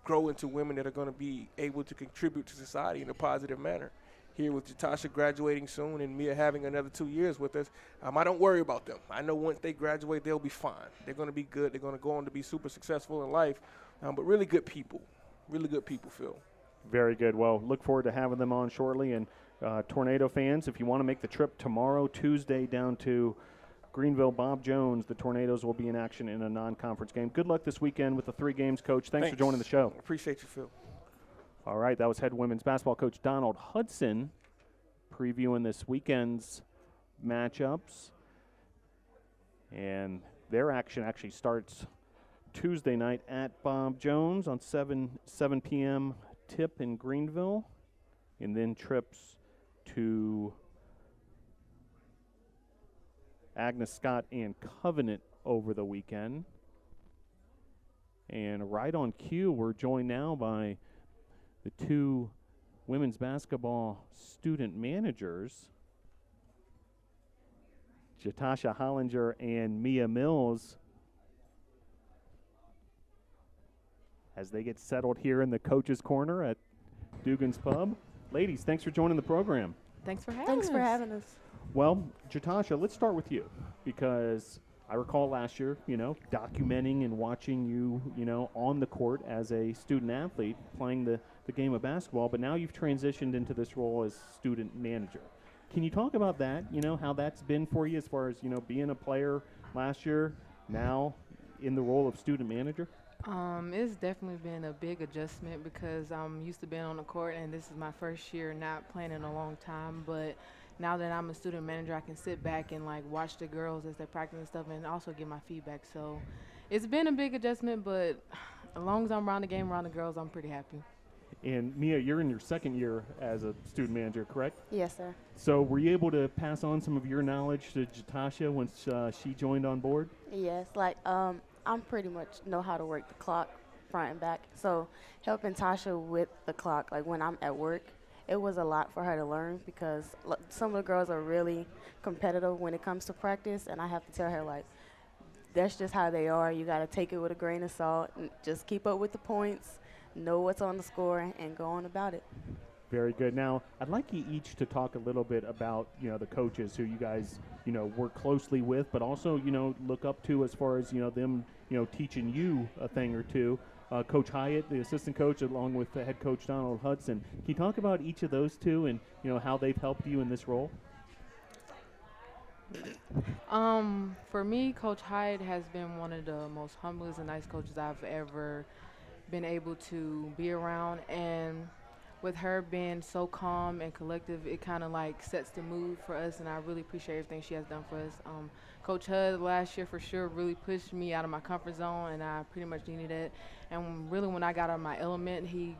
grow into women that are going to be able to contribute to society in a positive manner. Here with Jatasha graduating soon and Mia having another 2 years with us, I don't worry about them. I know once they graduate, they'll be fine. They're going to be good. They're going to go on to be super successful in life, but really good people, Phil. Very good. Well, look forward to having them on shortly. And Tornado fans, if you want to make the trip tomorrow, Tuesday, down to Greenville, Bob Jones, the Tornadoes will be in action in a non-conference game. Good luck this weekend with the 3 games, Coach. Thanks for joining the show. Appreciate you, Phil. All right, that was head women's basketball coach Donald Hudson previewing this weekend's matchups. And their action actually starts Tuesday night at Bob Jones on 7 p.m. tip in Greenville, and then trips to Agnes Scott and Covenant over the weekend. And right on cue, we're joined now by the 2 women's basketball student managers, Jatasha Hollinger and Mia Mills, as they get settled here in the coach's corner at Dugan's Pub. Ladies, thanks for joining the program. Thanks for having us. Well, Jatasha, let's start with you, because I recall last year, you know, documenting and watching you, you know, on the court as a student athlete playing the game of basketball, but now you've transitioned into this role as student manager. Can you talk about that, you know, how that's been for you as far as, you know, being a player last year, now in the role of student manager? It's definitely been a big adjustment because I'm used to being on the court, and this is my first year not playing in a long time, but now that I'm a student manager, I can sit back and like watch the girls as they're practicing and stuff and also give my feedback. So it's been a big adjustment, but as long as I'm around the game, around the girls, I'm pretty happy. And Mia, you're in your second year as a student manager, correct? Yes, sir. So were you able to pass on some of your knowledge to Jatasha once she joined on board? Yes, like I'm pretty much know how to work the clock front and back. So helping Tasha with the clock, like when I'm at work, it was a lot for her to learn because some of the girls are really competitive when it comes to practice, and I have to tell her, like, that's just how they are. You got to take it with a grain of salt and just keep up with the points, know what's on the score, and go on about it. Very good. Now, I'd like you each to talk a little bit about, the coaches who you guys, work closely with, but also, look up to as far as, them, teaching you a thing or two. Coach Hyatt, the assistant coach, along with the head coach Donald Hudson. Can you talk about each of those two and, how they've helped you in this role? For me, Coach Hyatt has been one of the most humblest and nice coaches I've ever been able to be around, and with her being so calm and collective, it kind of like sets the mood for us, and I really appreciate everything she has done for us. Coach Hud last year for sure really pushed me out of my comfort zone, and I pretty much needed it. And really, when I got out of my element, he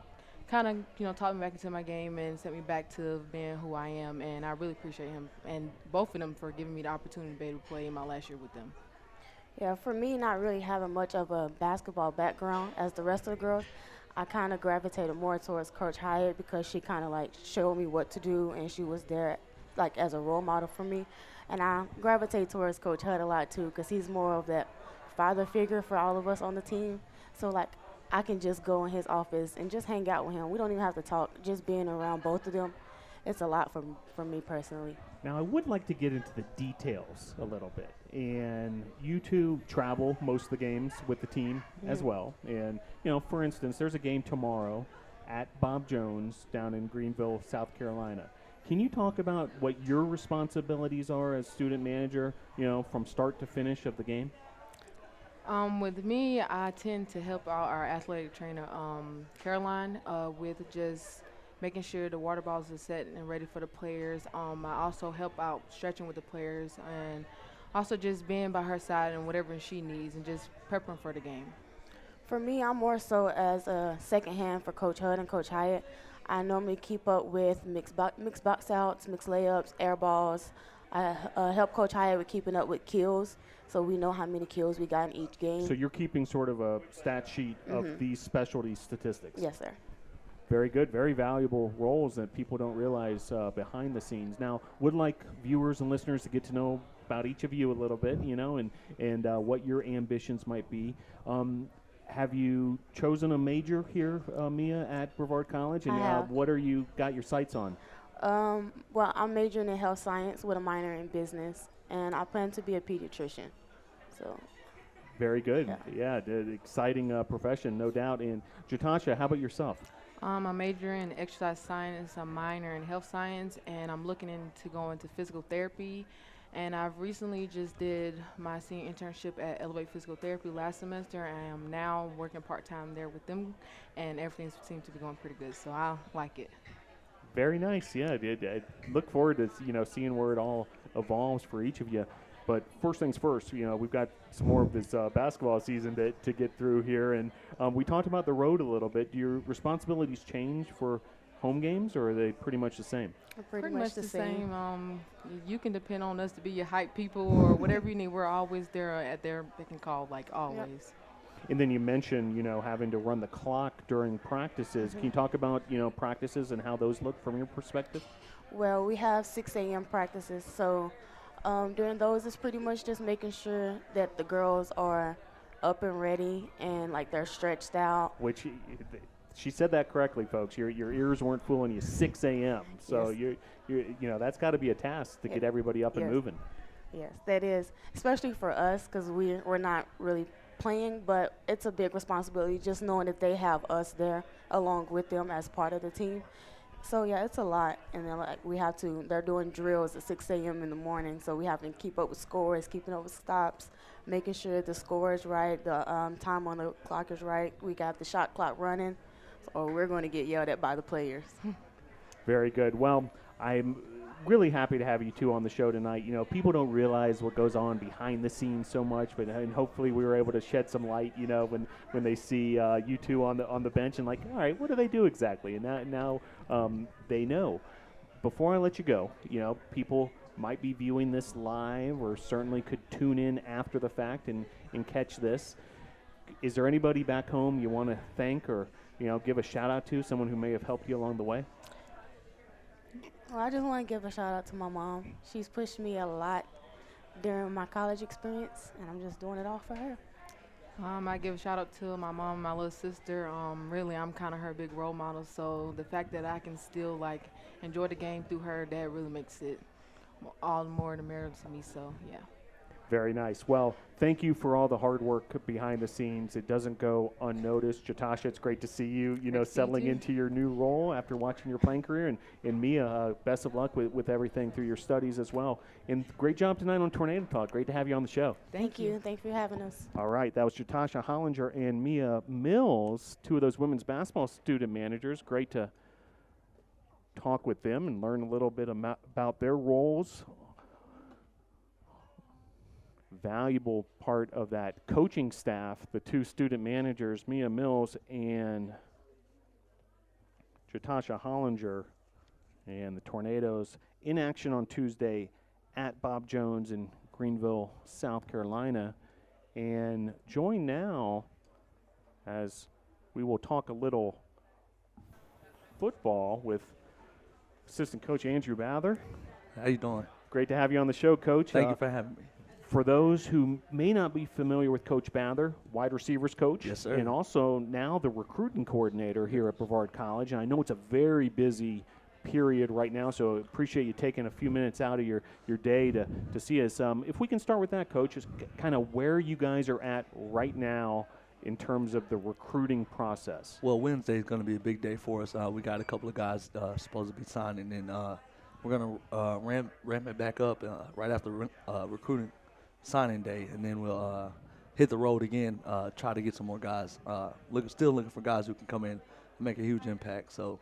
kind of, taught me back into my game and sent me back to being who I am, and I really appreciate him and both of them for giving me the opportunity to be able to play in my last year with them. Yeah, for me, not really having much of a basketball background as the rest of the girls, I kind of gravitated more towards Coach Hyatt because she kind of like showed me what to do, and she was there like as a role model for me. And I gravitate towards Coach Hud a lot too because he's more of that father figure for all of us on the team. So like I can just go in his office and just hang out with him. We don't even have to talk. Just being around both of them, it's a lot for me personally. Now, I would like to get into the details a little bit. And you two travel most of the games with the team as well. And, for instance, there's a game tomorrow at Bob Jones down in Greenville, South Carolina. Can you talk about what your responsibilities are as student manager, from start to finish of the game? With me, I tend to help out our athletic trainer, Caroline, with just making sure the water bottles are set and ready for the players. I also help out stretching with the players and also just being by her side and whatever she needs and just prepping for the game. For me, I'm more so as a second hand for Coach Hud and Coach Hyatt. I normally keep up with mixed box outs, mixed layups, air balls. I help Coach Hyatt with keeping up with kills, so we know how many kills we got in each game. So you're keeping sort of a stat sheet of these specialty statistics. Yes, sir. Very good, very valuable roles that people don't realize behind the scenes. Now, would like viewers and listeners to get to know about each of you a little bit, and what your ambitions might be. Have you chosen a major here, Mia, at Brevard College? And I have. what are you got your sights on? Well, I'm majoring in health science with a minor in business, and I plan to be a pediatrician. So. Very good. Yeah, exciting profession, no doubt. And Jatasha, how about yourself? I'm majoring in exercise science, I'm minor in health science, and I'm looking into going to physical therapy. And I've recently just did my senior internship at Elevate Physical Therapy last semester, and I am now working part-time there with them, and everything seems to be going pretty good, so I like it. Very nice. Yeah, I look forward to seeing where it all evolves for each of you. But first things first, we've got some more of this basketball season to get through here. And we talked about the road a little bit. Do your responsibilities change for home games, or are they pretty much the same? Pretty much the same. You can depend on us to be your hype people or whatever you need. We're always there at their beck and call, like always. Yep. And then you mentioned, having to run the clock during practices. Can you talk about, practices and how those look from your perspective? Well, we have 6 a.m. practices, so during those, it's pretty much just making sure that the girls are up and ready and like they're stretched out. Which she said that correctly, folks. Your ears weren't fooling you. 6 a.m. So Yes. you're that's got to be a task to get everybody up and Yes. moving. Yes, that is, especially for us because we're not really playing, but it's a big responsibility just knowing that they have us there along with them as part of the team. So yeah, it's a lot, and then they're doing drills at 6 a.m. in the morning, so we have to keep up with scores, keeping up with stops, making sure the score is right, the time on the clock is right. We got the shot clock running, or we're going to get yelled at by the players. Very good. Well, I'm really happy to have you two on the show tonight. People don't realize what goes on behind the scenes so much, but and hopefully we were able to shed some light, when they see you two on the bench and like, all right, what do they do exactly? And now they know. Before I let you go, people might be viewing this live or certainly could tune in after the fact and catch this. Is there anybody back home you want to thank or, give a shout out to, someone who may have helped you along the way? Well, I just want to give a shout out to my mom. She's pushed me a lot during my college experience, and I'm just doing it all for her. I give a shout out to my mom and my little sister. Really, I'm kind of her big role model. So the fact that I can still like enjoy the game through her, that really makes it all the more the merrier to me. So yeah. Very nice. Well, thank you for all the hard work behind the scenes. It doesn't go unnoticed. Jatasha, it's great to see you, Great to see you settling too. into your new role after watching your playing career. And Mia, best of luck with everything through your studies as well. And great job tonight on Tornado Talk. Great to have you on the show. Thank you. Thanks for having us. All right, that was Jatasha Hollinger and Mia Mills, two of those women's basketball student managers. Great to talk with them and learn a little bit about their roles. Valuable part of that coaching staff, the two student managers, Mia Mills and Jatasha Hollinger, and the Tornadoes in action on Tuesday at Bob Jones in Greenville, South Carolina. And join now as we will talk a little football with assistant coach Andrew Bather. How you doing? Great to have you on the show, Coach. Thank you for having me. For those who may not be familiar with Coach Bather, wide receivers coach. Yes, sir. And also now the recruiting coordinator here at Brevard College. And I know it's a very busy period right now, so appreciate you taking a few minutes out of your day to see us. If we can start with that, Coach, is kind of where you guys are at right now in terms of the recruiting process. Well, Wednesday is going to be a big day for us. We got a couple of guys supposed to be signing, and we're going to ramp it back up right after recruiting signing day, and then we'll hit the road again, try to get some more guys. Still looking for guys who can come in and make a huge impact. So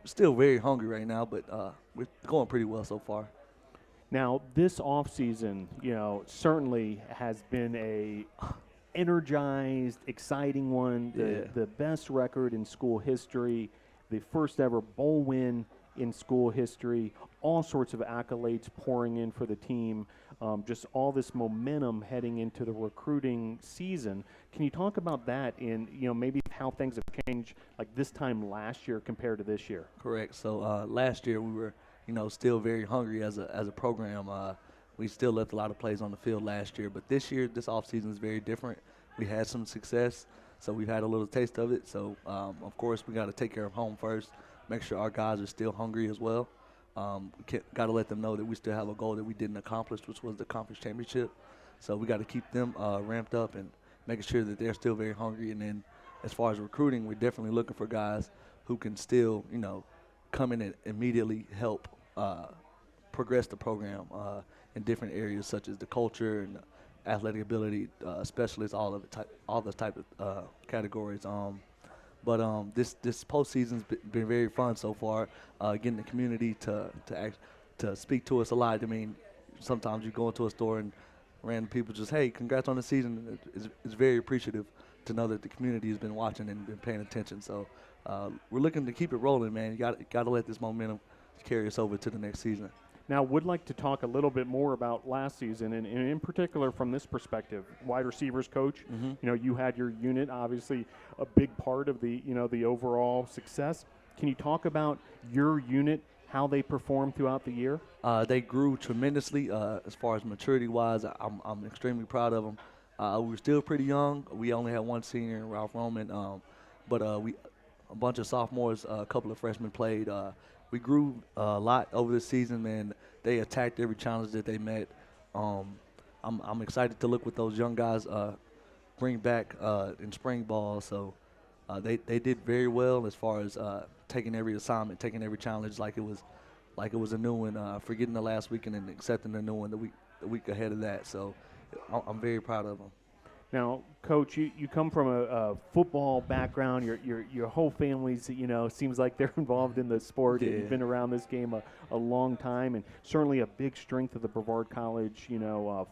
still very hungry right now, but we're going pretty well so far. Now, this offseason, certainly has been a energized, exciting one, the best record in school history, the first ever bowl win in school history, all sorts of accolades pouring in for the team, just all this momentum heading into the recruiting season. Can you talk about that and, maybe how things have changed like this time last year compared to this year? Correct. So last year we were, still very hungry as a program. We still left a lot of plays on the field last year, but this year, this offseason is very different. We had some success, so we've had a little taste of it. So, of course, we got to take care of home first, make sure our guys are still hungry as well. Got to let them know that we still have a goal that we didn't accomplish, which was the conference championship. So we got to keep them ramped up and making sure that they're still very hungry. And then as far as recruiting, we're definitely looking for guys who can still, come in and immediately help progress the program in different areas such as the culture and athletic ability specialists, all those type of categories. But this postseason's been very fun so far. Getting the community to speak to us a lot. I mean, sometimes you go into a store and random people just, hey, congrats on the season. It's very appreciative to know that the community has been watching and been paying attention. So we're looking to keep it rolling, man. You got to let this momentum carry us over to the next season. Now, would like to talk a little bit more about last season, and in particular from this perspective, wide receivers coach. Mm-hmm. You had your unit, obviously a big part of the the overall success. Can you talk about your unit, how they performed throughout the year? They grew tremendously as far as maturity-wise. I'm extremely proud of them. We were still pretty young. We only had one senior, Ralph Roman, but a bunch of sophomores, a couple of freshmen played. We grew a lot over the season, and they attacked every challenge that they met. I'm excited to look what those young guys bring back in spring ball. So they did very well as far as taking every assignment, taking every challenge like it was a new one, forgetting the last weekend and accepting the new one the week ahead of that. So I'm very proud of them. Now, Coach, you come from a football background. Your whole family's, seems like they're involved in the sport. Yeah. You've been around this game a long time, and certainly a big strength of the Brevard College,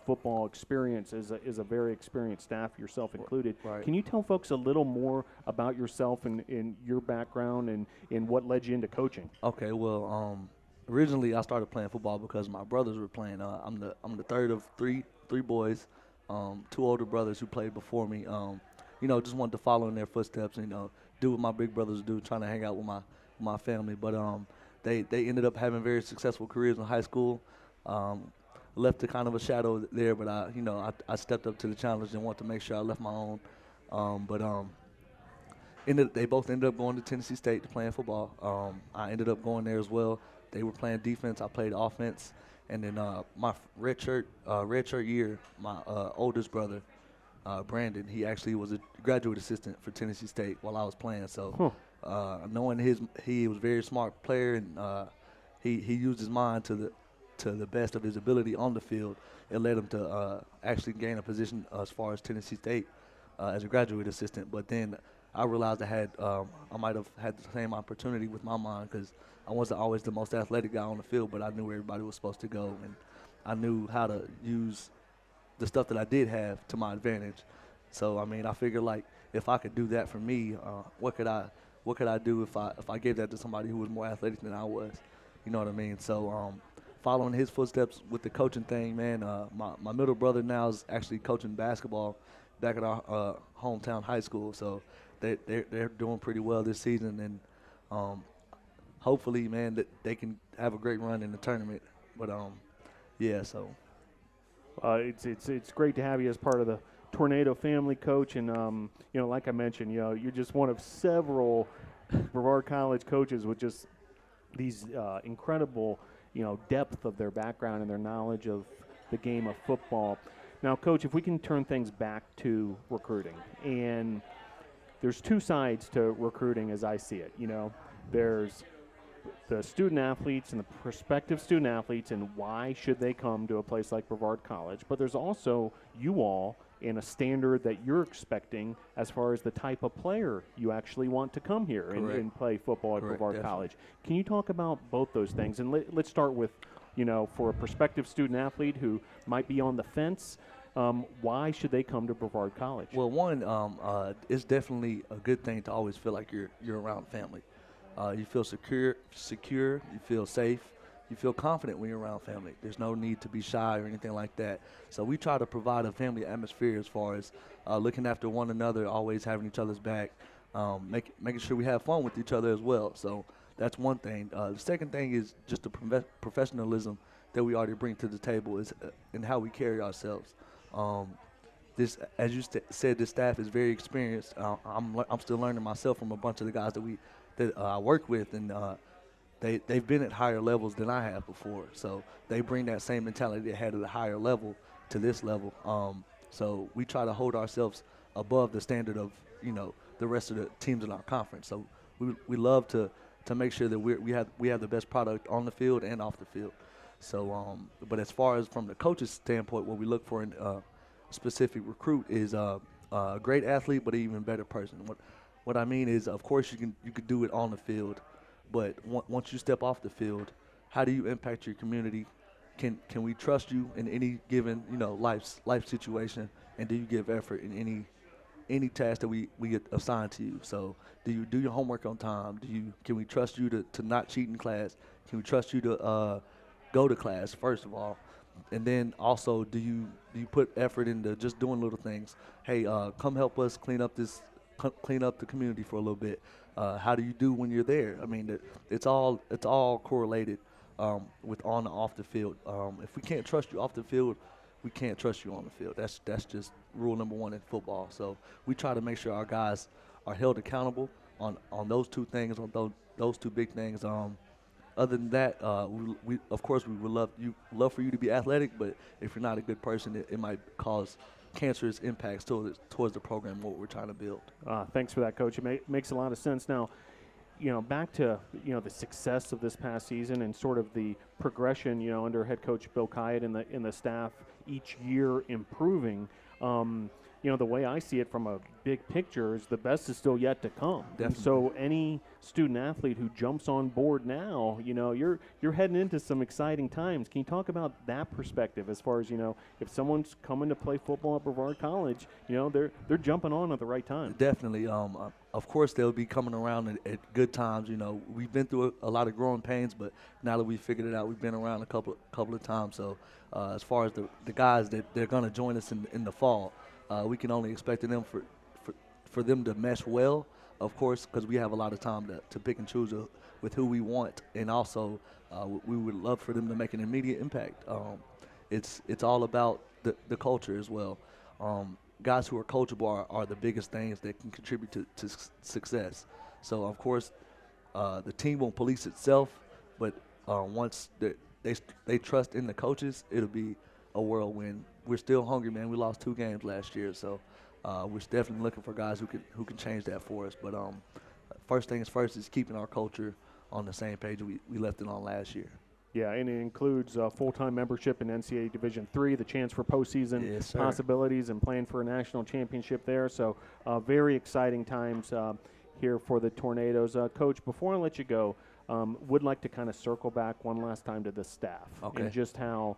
football experience is a very experienced staff, yourself included. Right. Can you tell folks a little more about yourself and your background and what led you into coaching? Okay, well, originally I started playing football because my brothers were playing. I'm the third of three boys. Two older brothers who played before me, just wanted to follow in their footsteps and, do what my big brothers do, trying to hang out with my family. But they ended up having very successful careers in high school. left a kind of a shadow there, but I stepped up to the challenge and wanted to make sure I left my own. They both ended up going to Tennessee State to play football. I ended up going there as well. They were playing defense. I played offense. And then my redshirt year, my oldest brother, Brandon, he actually was a graduate assistant for Tennessee State while I was playing. So knowing he was a very smart player, and he used his mind to the best of his ability on the field. It led him to actually gain a position as far as Tennessee State as a graduate assistant. But then I realized I might have had the same opportunity with my mind, because I wasn't always the most athletic guy on the field, but I knew where everybody was supposed to go, and I knew how to use the stuff that I did have to my advantage. So I figured, like, if I could do that for me, what could I do if I gave that to somebody who was more athletic than I was? You know what I mean? So following his footsteps with the coaching thing, man, my middle brother now is actually coaching basketball back at our hometown high school. So they're doing pretty well this season, and hopefully, man, that they can have a great run in the tournament. But yeah, so it's great to have you as part of the Tornado family, Coach. And like I mentioned, you're just one of several Brevard College coaches with just these incredible depth of their background and their knowledge of the game of football. Now, Coach, if we can turn things back to recruiting, and there's two sides to recruiting as I see it. There's the student athletes and the prospective student athletes, and why should they come to a place like Brevard College. But there's also you all and a standard that you're expecting as far as the type of player you actually want to come here and play football at Brevard Definitely. College. Can you talk about both those things? And let's start with, for a prospective student athlete who might be on the fence, why should they come to Brevard College? Well, one, it's definitely a good thing to always feel like you're around family. You feel secure, you feel safe, you feel confident when you're around family. There's no need to be shy or anything like that. So we try to provide a family atmosphere as far as looking after one another, always having each other's back, making sure we have fun with each other as well. So that's one thing. The second thing is just the professionalism that we already bring to the table is in how we carry ourselves. This, as you said, this staff is very experienced. I'm still learning myself from a bunch of the guys that I work with, and they've been at higher levels than I have before. So they bring that same mentality they had at a higher level to this level. So we try to hold ourselves above the standard of the rest of the teams in our conference. So we love to make sure that we have the best product on the field and off the field. So but as far as from the coach's standpoint, what we look for in a specific recruit is a great athlete, but an even better person. What I mean is, of course, you can do it on the field, but once you step off the field, how do you impact your community? Can we trust you in any given life situation, and do you give effort in any task that we get assigned to you? So do you do your homework on time? Can we trust you to not cheat in class? Can we trust you to go to class, first of all? And then also, do you put effort into just doing little things? Hey, come help us clean up the community for a little bit. How do you do when you're there? I mean, it's all correlated with on and off the field. If we can't trust you off the field, we can't trust you on the field. That's just rule number one in football. So we try to make sure our guys are held accountable on those two things, on those two big things. Other than that, we of course we would love for you to be athletic, but if you're not a good person, it might cause cancerous impacts towards the program, what we're trying to build. Thanks for that, Coach. It makes a lot of sense. Now, back to the success of this past season and sort of the progression, under head coach Bill Kyatt and the staff each year improving. The way I see it from a big picture is the best is still yet to come. And so any student athlete who jumps on board now, you're heading into some exciting times. Can you talk about that perspective as far as, if someone's coming to play football at Brevard College, they're jumping on at the right time? Definitely. Of course, they'll be coming around at good times. We've been through a lot of growing pains, but now that we've figured it out, we've been around a couple of times. So as far as the guys that they're going to join us in the fall, we can only expect them for them to mesh well, of course, because we have a lot of time to pick and choose with who we want. And also, we would love for them to make an immediate impact. it's all about the culture as well. Guys who are coachable are the biggest things that can contribute to success. So of course, the team won't police itself, but once they trust in the coaches, it'll be a whirlwind. We're still hungry, man. We lost 2 games last year, so we're definitely looking for guys who can change that for us. But first things first is keeping our culture on the same page we left it on last year. Yeah, and it includes full-time membership in NCAA Division III, the chance for postseason possibilities, and playing for a national championship there. So very exciting times here for the Tornadoes. Coach, before I let you go, would like to kind of circle back one last time to the staff and just how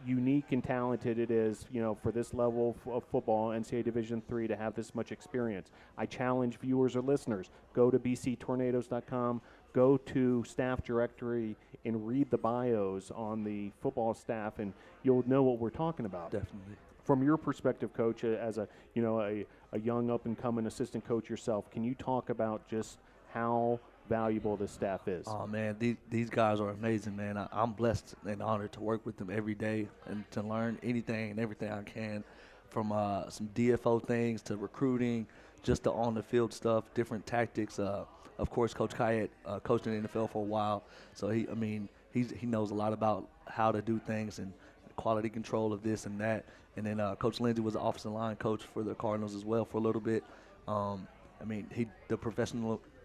unique and talented it is, for this level of football, NCAA Division III, to have this much experience. I challenge viewers or listeners, go to bctornadoes.com, go to staff directory and read the bios on the football staff, and you'll know what we're talking about. Definitely. From your perspective, Coach, as a young up-and-coming assistant coach yourself, can you talk about just how valuable this staff is? Oh, man, these guys are amazing, man. I'm blessed and honored to work with them every day and to learn anything and everything I can, from some DFO things to recruiting, just the on-the-field stuff, different tactics. Of course, Coach Kayet coached in the NFL for a while, so he knows a lot about how to do things and quality control of this and that. And then Coach Lindsey was the offensive line coach for the Cardinals as well for a little bit. The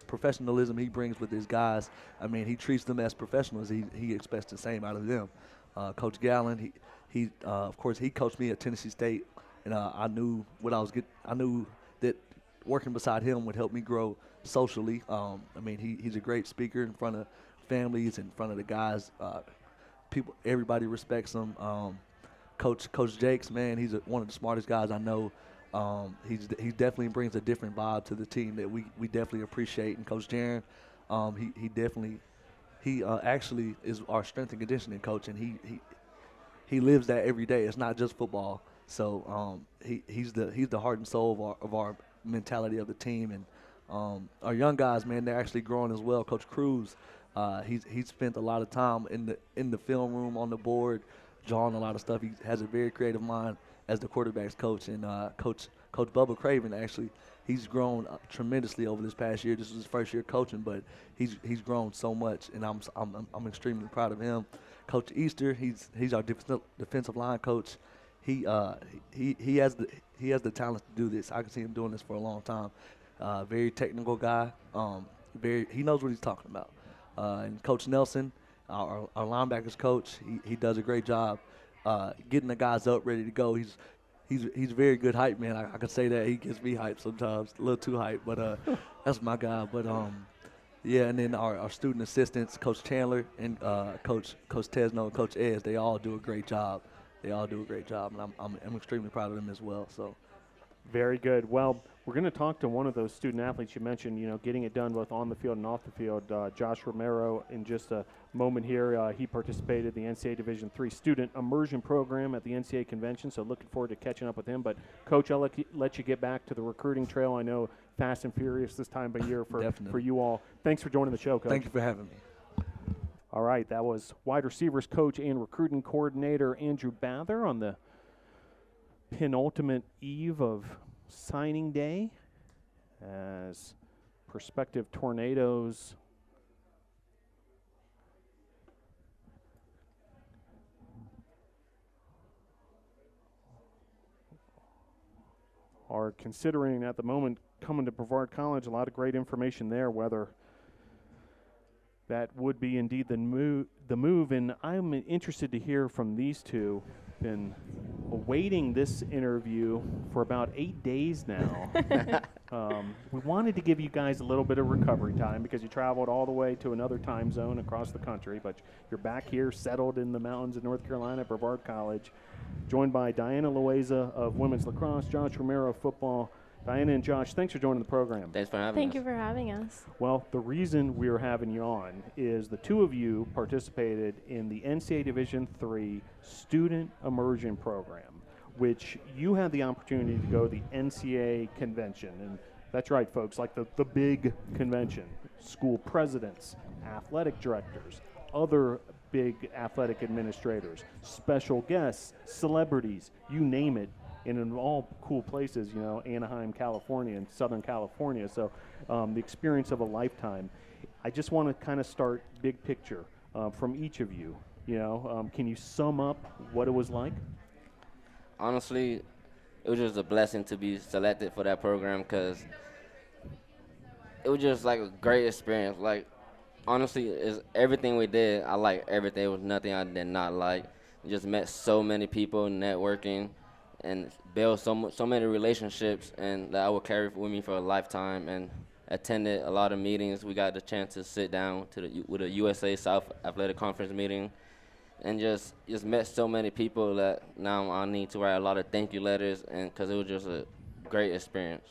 professionalism he brings with his guys, he treats them as professionals. He expects the same out of them. Coach Gallen, he of course he coached me at Tennessee State, and I knew what I was getting. I knew that working beside him would help me grow socially. He's a great speaker in front of families, in front of the guys. Everybody respects him. Coach Jakes, man, he's one of the smartest guys I know. He definitely brings a different vibe to the team that we definitely appreciate. And Coach Jaron, he actually is our strength and conditioning coach, and he lives that every day. It's not just football. So he's the heart and soul of our mentality of the team. And our young guys, man, they're actually growing as well. Coach Cruz, he's spent a lot of time in the film room, on the board, drawing a lot of stuff. He has a very creative mind as the quarterback's coach. And Coach Bubba Craven, actually, he's grown tremendously over this past year. This was his first year coaching, but he's grown so much, and I'm extremely proud of him. Coach Easter, he's our defensive line coach. He has the talent to do this. I can see him doing this for a long time. Very technical guy. He knows what he's talking about. And Coach Nelson, our linebackers coach, he does a great job getting the guys up, ready to go. He's a very good hype man. I can say that. He gets me hyped sometimes, a little too hype, but that's my guy. But and then our student assistants, Coach Chandler and Coach Tesno and Coach Ez, they all do a great job. And I'm extremely proud of them as well. So. Very good. Well, we're going to talk to one of those student athletes you mentioned, getting it done both on the field and off the field, Josh Romero, in just a moment here. He participated in the NCAA Division III Student Immersion Program at the NCAA Convention, so looking forward to catching up with him. But, Coach, I'll let you get back to the recruiting trail. I know fast and furious this time of year for you all. Thanks for joining the show, Coach. Thank you for having me. All right, that was wide receivers coach and recruiting coordinator Andrew Bather on the penultimate eve of signing day as prospective Tornadoes are considering at the moment coming to Brevard College. A lot of great information there, whether that would be indeed the move. And I'm interested to hear from these two. Been awaiting this interview for about 8 days now. We wanted to give you guys a little bit of recovery time because you traveled all the way to another time zone across the country, but you're back here settled in the mountains of North Carolina at Brevard College, joined by Diana Loaiza of women's lacrosse, Josh Romero of football. Diana and Josh, thanks for joining the program. Thanks for having us. Thank you for having us. Well, the reason we're having you on is the two of you participated in the NCAA Division III Student Immersion Program, which you had the opportunity to go to the NCAA convention. And that's right, folks, like the big convention. School presidents, athletic directors, other big athletic administrators, special guests, celebrities, you name it, and in all cool places, you know, Anaheim, California, and Southern California. So the experience of a lifetime. I just want to kind of start big picture from each of you. You know, can you sum up what it was like? Honestly, it was just a blessing to be selected for that program because it was just like a great experience. Like, honestly, is everything we did. I like everything. There was nothing I did not like. Just met so many people, networking, and built so many relationships, and that I will carry with me for a lifetime. And attended a lot of meetings. We got the chance to sit down with a USA South Athletic Conference meeting, and just met so many people that now I need to write a lot of thank you letters, and because it was just a great experience.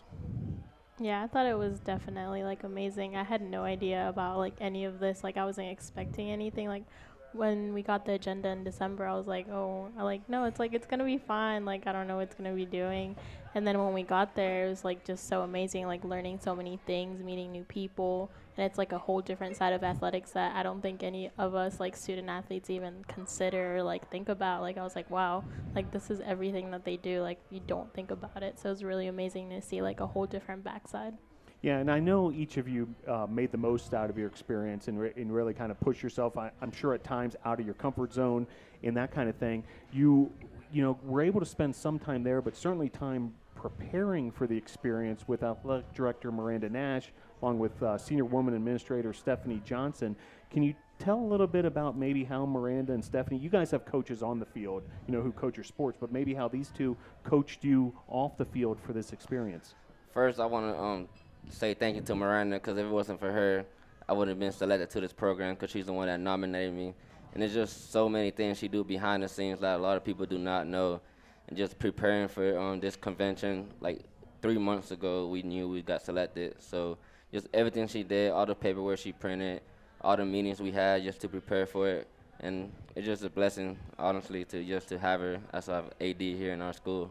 Yeah, I thought it was definitely like amazing. I had no idea about like any of this. Like I wasn't expecting anything. Like when we got the agenda in December, I was like, oh, no, it's like it's gonna be fine. Like I don't know what it's gonna be doing. And then when we got there, it was like just so amazing. Like learning so many things, meeting new people, and it's like a whole different side of athletics that I don't think any of us like student athletes even consider or like think about. Like I was like, wow, like this is everything that they do. Like you don't think about it. So it was really amazing to see like a whole different backside. Yeah, and I know each of you made the most out of your experience and really kind of push yourself, I'm sure at times, out of your comfort zone and that kind of thing. You know, were able to spend some time there, but certainly time preparing for the experience with Athletic Director Miranda Nash, along with Senior Woman Administrator Stephanie Johnson. Can you tell a little bit about maybe how Miranda and Stephanie, you guys have coaches on the field, you know, who coach your sports, but maybe how these two coached you off the field for this experience? First, I want to say thank you to Miranda, because if it wasn't for her, I wouldn't have been selected to this program, because she's the one that nominated me. And there's just so many things she do behind the scenes that a lot of people do not know. And just preparing for this convention, like 3 months ago, we knew we got selected. So just everything she did, all the paperwork she printed, all the meetings we had just to prepare for it. And it's just a blessing, honestly, to have her as our AD here in our school.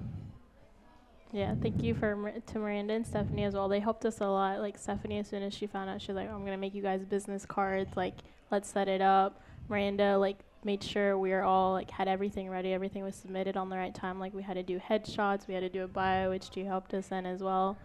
Yeah, thank you to Miranda and Stephanie as well. They helped us a lot. Like Stephanie, as soon as she found out, she's like, I'm gonna make you guys business cards. Like, let's set it up. Miranda like made sure we were all like had everything ready. Everything was submitted on the right time. Like we had to do headshots, we had to do a bio, which she helped us in as well.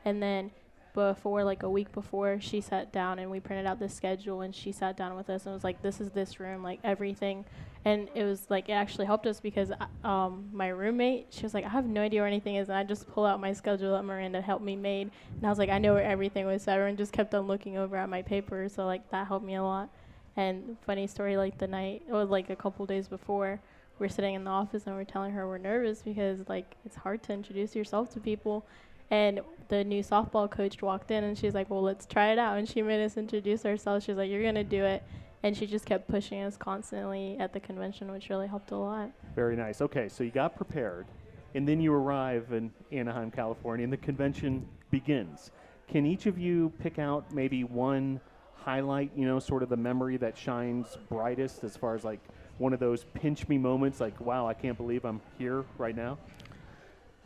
And then before, like a week before, she sat down and we printed out the schedule, and she sat down with us and was like, this is this room, like everything. And it was like, it actually helped us because my roommate, she was like, I have no idea where anything is. And I just pull out my schedule that Miranda helped me made. And I was like, I know where everything was. So everyone just kept on looking over at my paper. So like that helped me a lot. And funny story, like the night, or like a couple days before, we're sitting in the office and we're telling her we're nervous because like it's hard to introduce yourself to people. And the new softball coach walked in and she's like, well, let's try it out. And she made us introduce ourselves. She's like, you're going to do it. And she just kept pushing us constantly at the convention, which really helped a lot. Very nice. Okay, so you got prepared, and then you arrive in Anaheim, California, and the convention begins. Can each of you pick out maybe one highlight, you know, sort of the memory that shines brightest as far as like one of those pinch me moments, like, wow, I can't believe I'm here right now?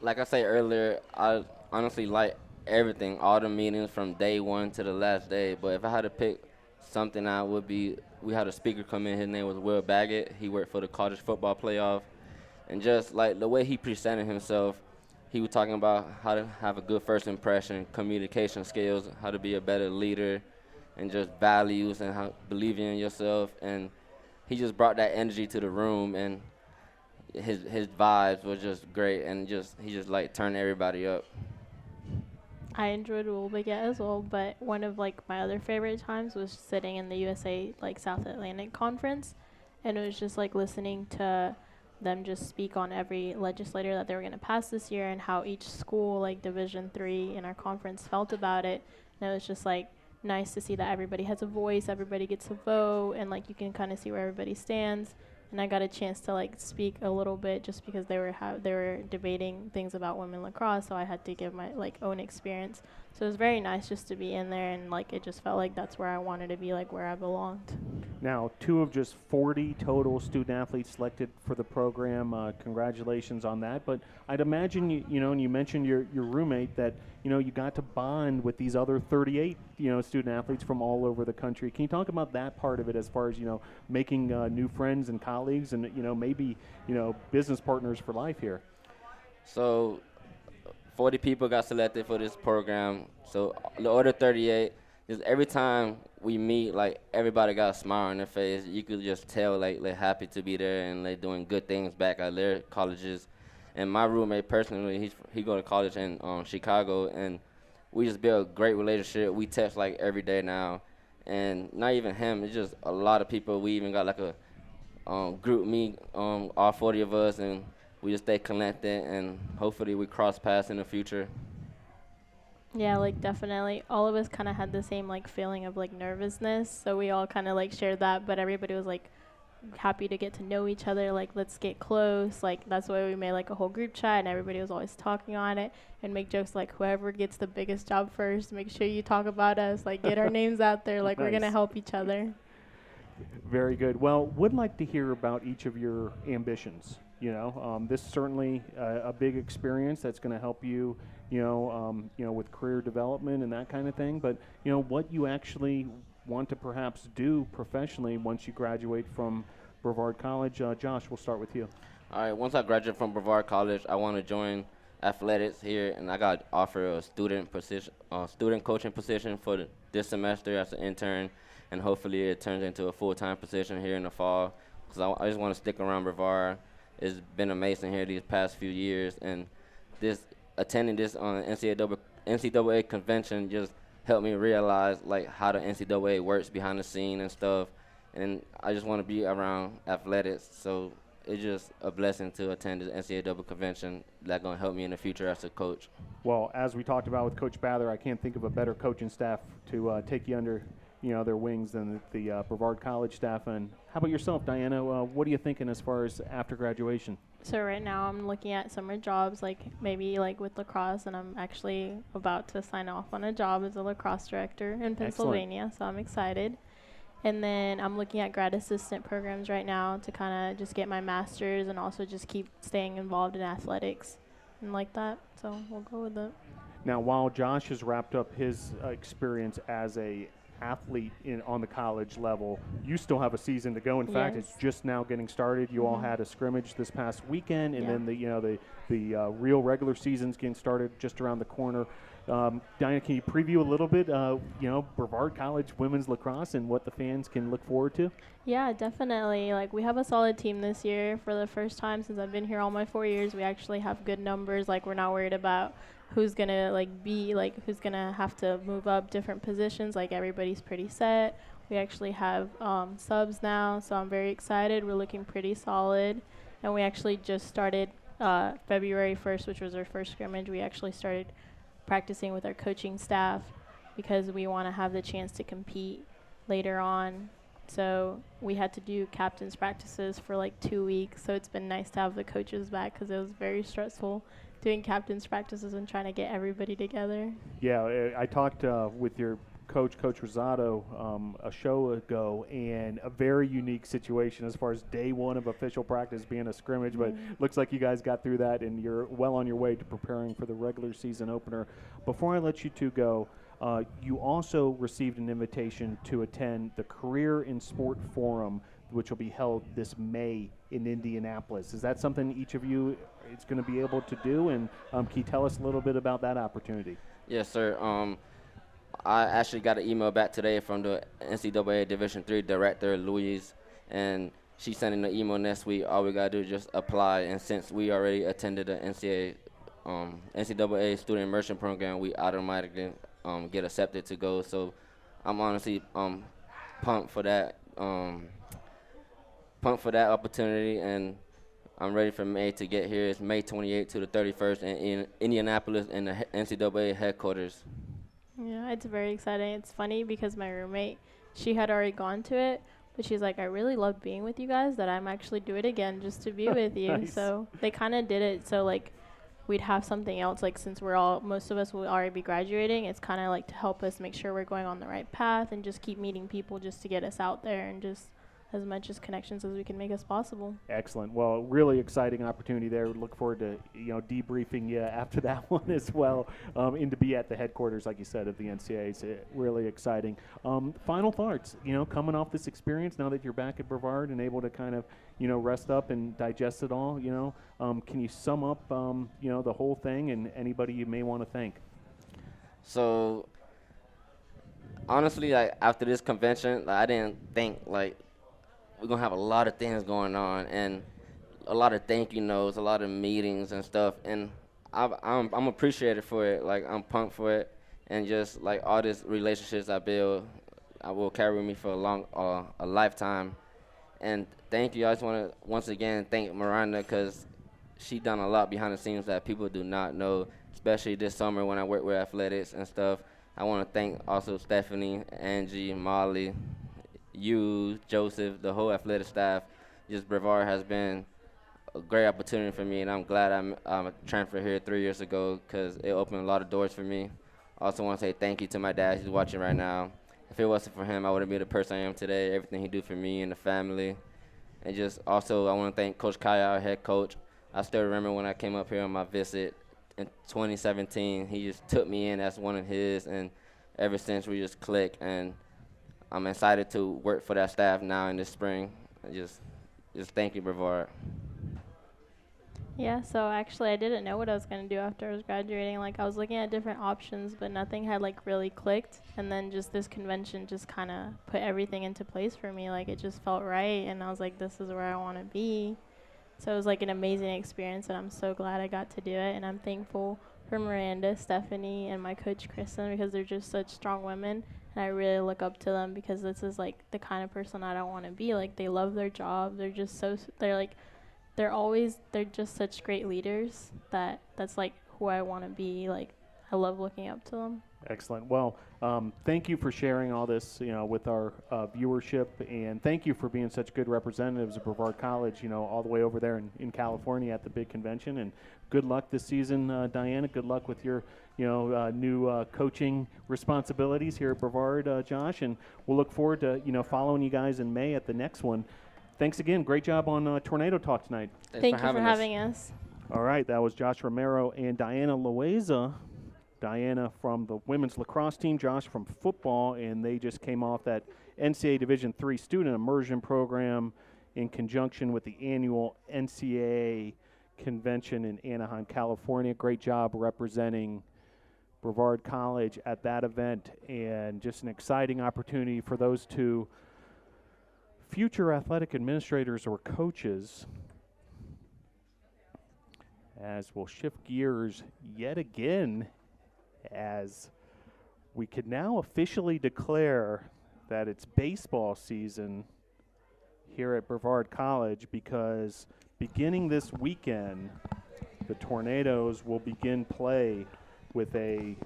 Like I said earlier, I honestly like everything, all the meetings from day one to the last day. But if I had to pick something, I would be, we had a speaker come in. His name was Will Baggett. He worked for the college football playoff. And just like the way he presented himself, he was talking about how to have a good first impression, communication skills, how to be a better leader, and just values and how believing in yourself. And he just brought that energy to the room, and his vibes were just great, and he just like turned everybody up. I enjoyed Will Baguette as well, but one of like my other favorite times was sitting in the USA like South Atlantic Conference, and it was just like listening to them just speak on every legislator that they were going to pass this year and how each school, like Division III in our conference, felt about it. And it was just like nice to see that everybody has a voice, everybody gets a vote, and like you can kind of see where everybody stands. and I got a chance to like speak a little bit just because they were debating things about women lacrosse, so I had to give my like own experience. So it was very nice just to be in there, and like it just felt like that's where I wanted to be, like where I belonged. Now, 2 of just 40 total student athletes selected for the program. Congratulations on that. But I'd imagine, and you mentioned your roommate, that, you got to bond with these other 38, student athletes from all over the country. Can you talk about that part of it as far as, making new friends and colleagues and, maybe, business partners for life here? So 40 people got selected for this program. So the other 38, just every time we meet, like everybody got a smile on their face. You could just tell like they're happy to be there and they're doing good things back at their colleges. And my roommate personally, he go to college in Chicago, and we just built a great relationship. We text like every day now, and not even him. It's just a lot of people. We even got like a group meet, all 40 of us, and we just stay connected, and hopefully we cross paths in the future. Yeah, like definitely. All of us kind of had the same like feeling of like nervousness, so we all kind of like shared that, but everybody was like happy to get to know each other, like let's get close. Like that's why we made like a whole group chat, and everybody was always talking on it and make jokes like whoever gets the biggest job first, make sure you talk about us, like get our names out there, like we're going to help each other. Very good. Well, would like to hear about each of your ambitions. This is certainly a big experience that's going to help you, with career development and that kind of thing. But, what you actually want to perhaps do professionally once you graduate from Brevard College. Josh, we'll start with you. All right, once I graduate from Brevard College, I want to join athletics here, and I got offered a student coaching position for this semester as an intern, and hopefully it turns into a full-time position here in the fall, because I just want to stick around Brevard. It's been amazing here these past few years, and attending this NCAA convention just helped me realize like how the NCAA works behind the scene and stuff, and I just want to be around athletics. So it's just a blessing to attend this NCAA convention that's going to help me in the future as a coach. Well, as we talked about with Coach Bather, I can't think of a better coaching staff to take you under their wings than the Brevard College staff. And how about yourself, Diana? What are you thinking as far as after graduation? So right now I'm looking at summer jobs, like maybe like with lacrosse, and I'm actually about to sign off on a job as a lacrosse director in Pennsylvania. Excellent. So I'm excited. And then I'm looking at grad assistant programs right now to kind of just get my master's and also just keep staying involved in athletics and like that. So we'll go with it. Now, while Josh has wrapped up his experience as a athlete on the college level, you still have a season to go. In fact, it's just now getting started. You all had a scrimmage this past weekend, and then the real regular season's getting started just around the corner. Diana, can you preview a little bit, Brevard College women's lacrosse and what the fans can look forward to? Yeah, definitely. Like we have a solid team this year. For the first time since I've been here all my 4 years, we actually have good numbers. Like we're not worried about who's gonna who's gonna have to move up different positions. Like everybody's pretty set. We actually have subs now, so I'm very excited. We're looking pretty solid, and we actually just started February 1st, which was our first scrimmage. We actually started practicing with our coaching staff because we want to have the chance to compete later on. So we had to do captain's practices for like 2 weeks. So it's been nice to have the coaches back because it was very stressful doing captain's practices and trying to get everybody together. Yeah, I talked with your Coach Rosado, a show ago, and a very unique situation as far as day one of official practice being a scrimmage, but looks like you guys got through that and you're well on your way to preparing for the regular season opener. Before I let you two go, you also received an invitation to attend the Career in Sport Forum, which will be held this May in Indianapolis. Is that something each of you is going to be able to do? And can you tell us a little bit about that opportunity? Yes, sir. I actually got an email back today from the NCAA Division III director, Louise, and she's sending the email next week. All we got to do is just apply, and since we already attended the NCAA Student Immersion Program, we automatically get accepted to go. So I'm honestly pumped for that opportunity, and I'm ready for May to get here. It's May 28th to the 31st in Indianapolis in the NCAA headquarters. Yeah, it's very exciting. It's funny because my roommate, she had already gone to it, But she's like, I really love being with you guys that I'm actually do it again just to be with you. Nice. So they kind of did it so like we'd have something else, like since most of us will already be graduating, it's kind of like to help us make sure we're going on the right path and just keep meeting people just to get us out there and just as much as connections as we can make as possible. Excellent. Well, really exciting opportunity there. Look forward to debriefing you after that one as well, and to be at the headquarters, like you said, of the NCAA. It's really exciting. Final thoughts. Coming off this experience, now that you're back at Brevard and able to kind of rest up and digest it all. Can you sum up the whole thing and anybody you may want to thank? So honestly, like after this convention, I didn't think like we're gonna have a lot of things going on and a lot of thank you notes, a lot of meetings and stuff, and I'm appreciated for it. Like I'm pumped for it, and just like all these relationships I build, I will carry with me for a lifetime. And thank you. I just want to once again thank Miranda because she done a lot behind the scenes that people do not know, especially this summer when I work with athletics and stuff. I want to thank also Stephanie, Angie, Molly, you, Joseph, the whole athletic staff. Just Brevard has been a great opportunity for me, and I'm glad I'm transferred here 3 years ago because it opened a lot of doors for me. I also want to say thank you to my dad. He's watching right now. If it wasn't for him, I wouldn't be the person I am today, everything he do for me and the family. And just also I want to thank Coach Kaya, our head coach. I still remember when I came up here on my visit in 2017, he just took me in as one of his, and ever since we just clicked, and I'm excited to work for that staff now in this spring. Just thank you, Brevard. Yeah, so actually I didn't know what I was going to do after I was graduating. Like I was looking at different options, but nothing had like really clicked. And then just this convention just kind of put everything into place for me. Like it just felt right. And I was like, this is where I want to be. So it was like an amazing experience, and I'm so glad I got to do it. And I'm thankful for Miranda, Stephanie, and my coach, Kristen, because they're just such strong women. And I really look up to them because this is like the kind of person I don't want to be. Like they love their job. They're just they're just such great leaders that's like who I want to be. Like I love looking up to them. Excellent. Well, thank you for sharing all this, with our viewership, and thank you for being such good representatives of Brevard College, all the way over there in California at the big convention. And good luck this season, Diana. Good luck with your, new coaching responsibilities here at Brevard, Josh. And we'll look forward to, following you guys in May at the next one. Thanks again. Great job on Tornado Talk tonight. Thank you for having us. All right, that was Josh Romero and Diana Loaiza. Diana from the women's lacrosse team, Josh from football, and they just came off that NCAA Division III student immersion program in conjunction with the annual NCAA convention in Anaheim, California. Great job representing Brevard College at that event, and just an exciting opportunity for those two future athletic administrators or coaches, as we'll shift gears yet again, as we could now officially declare that it's baseball season here at Brevard College, because beginning this weekend, the Tornadoes will begin play with a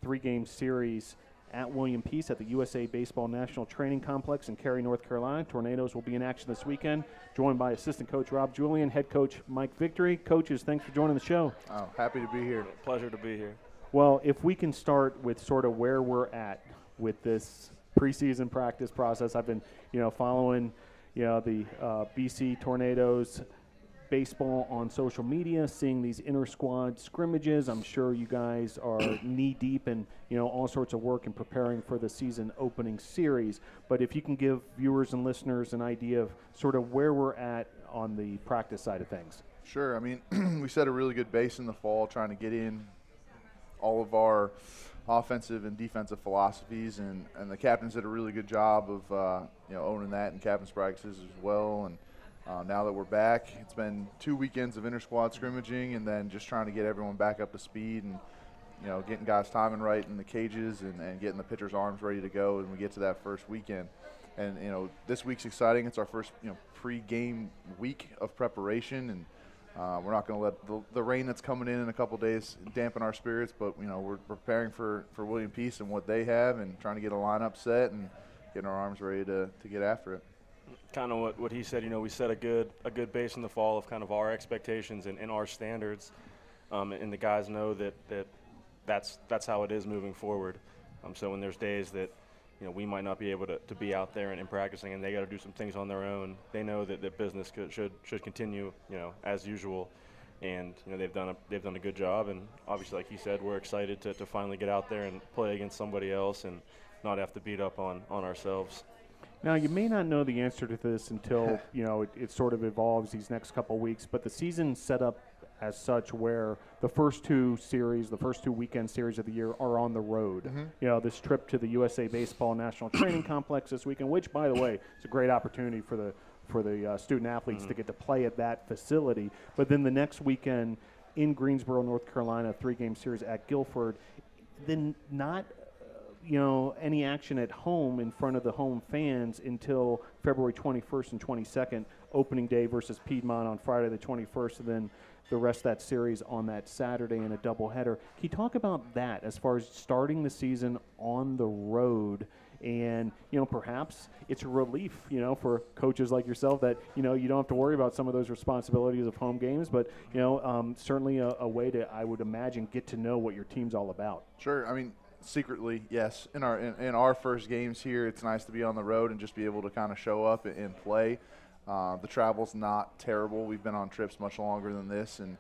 3-game series at William Peace at the USA Baseball National Training Complex in Cary, North Carolina. Tornadoes will be in action this weekend, joined by assistant coach Rob Julian, head coach Mike Victory. Coaches, thanks for joining the show. Oh, happy to be here. Pleasure to be here. Well, if we can start with sort of where we're at with this preseason practice process. I've been, following, the BC Tornadoes baseball on social media, seeing these inter-squad scrimmages. I'm sure you guys are knee-deep in, all sorts of work and preparing for the season opening series. But if you can give viewers and listeners an idea of sort of where we're at on the practice side of things. Sure. I mean, we set a really good base in the fall trying to get in all of our offensive and defensive philosophies, and the captains did a really good job of, owning that in captain's practices as well. And now that we're back, it's been 2 weekends of inter-squad scrimmaging and then just trying to get everyone back up to speed and, getting guys timing right in the cages and getting the pitchers' arms ready to go when we get to that first weekend. And, this week's exciting. It's our first, pre-game week of preparation, and we're not going to let the rain that's coming in a couple days dampen our spirits, but, we're preparing for William Peace and what they have and trying to get a lineup set and getting our arms ready to get after it. kind of what he said. We set a good base in the fall of kind of our expectations and our standards, and the guys know that's how it is moving forward. So when there's days that we might not be able to be out there and practicing, and they got to do some things on their own, they know that business should continue as usual. And they've done a good job, and obviously, like he said, we're excited to finally get out there and play against somebody else and not have to beat up on ourselves. Now, you may not know the answer to this until it sort of evolves these next couple weeks, but the season's set up as such where the first two weekend series of the year are on the road. Mm-hmm. This trip to the USA Baseball National Training Complex this weekend, which, by the way, is a great opportunity for the student athletes to get to play at that facility. But then the next weekend in Greensboro, North Carolina, 3-game series at Guilford, then not any action at home in front of the home fans until February 21st and 22nd, opening day versus Piedmont on Friday the 21st, and then the rest of that series on that Saturday in a doubleheader. Can you talk about that as far as starting the season on the road? And, perhaps it's a relief, for coaches like yourself that, you don't have to worry about some of those responsibilities of home games, but, certainly a way to, I would imagine, get to know what your team's all about. Sure. I mean, secretly, yes. In our first games here, it's nice to be on the road and just be able to kind of show up and play. The travel's not terrible. We've been on trips much longer than this, and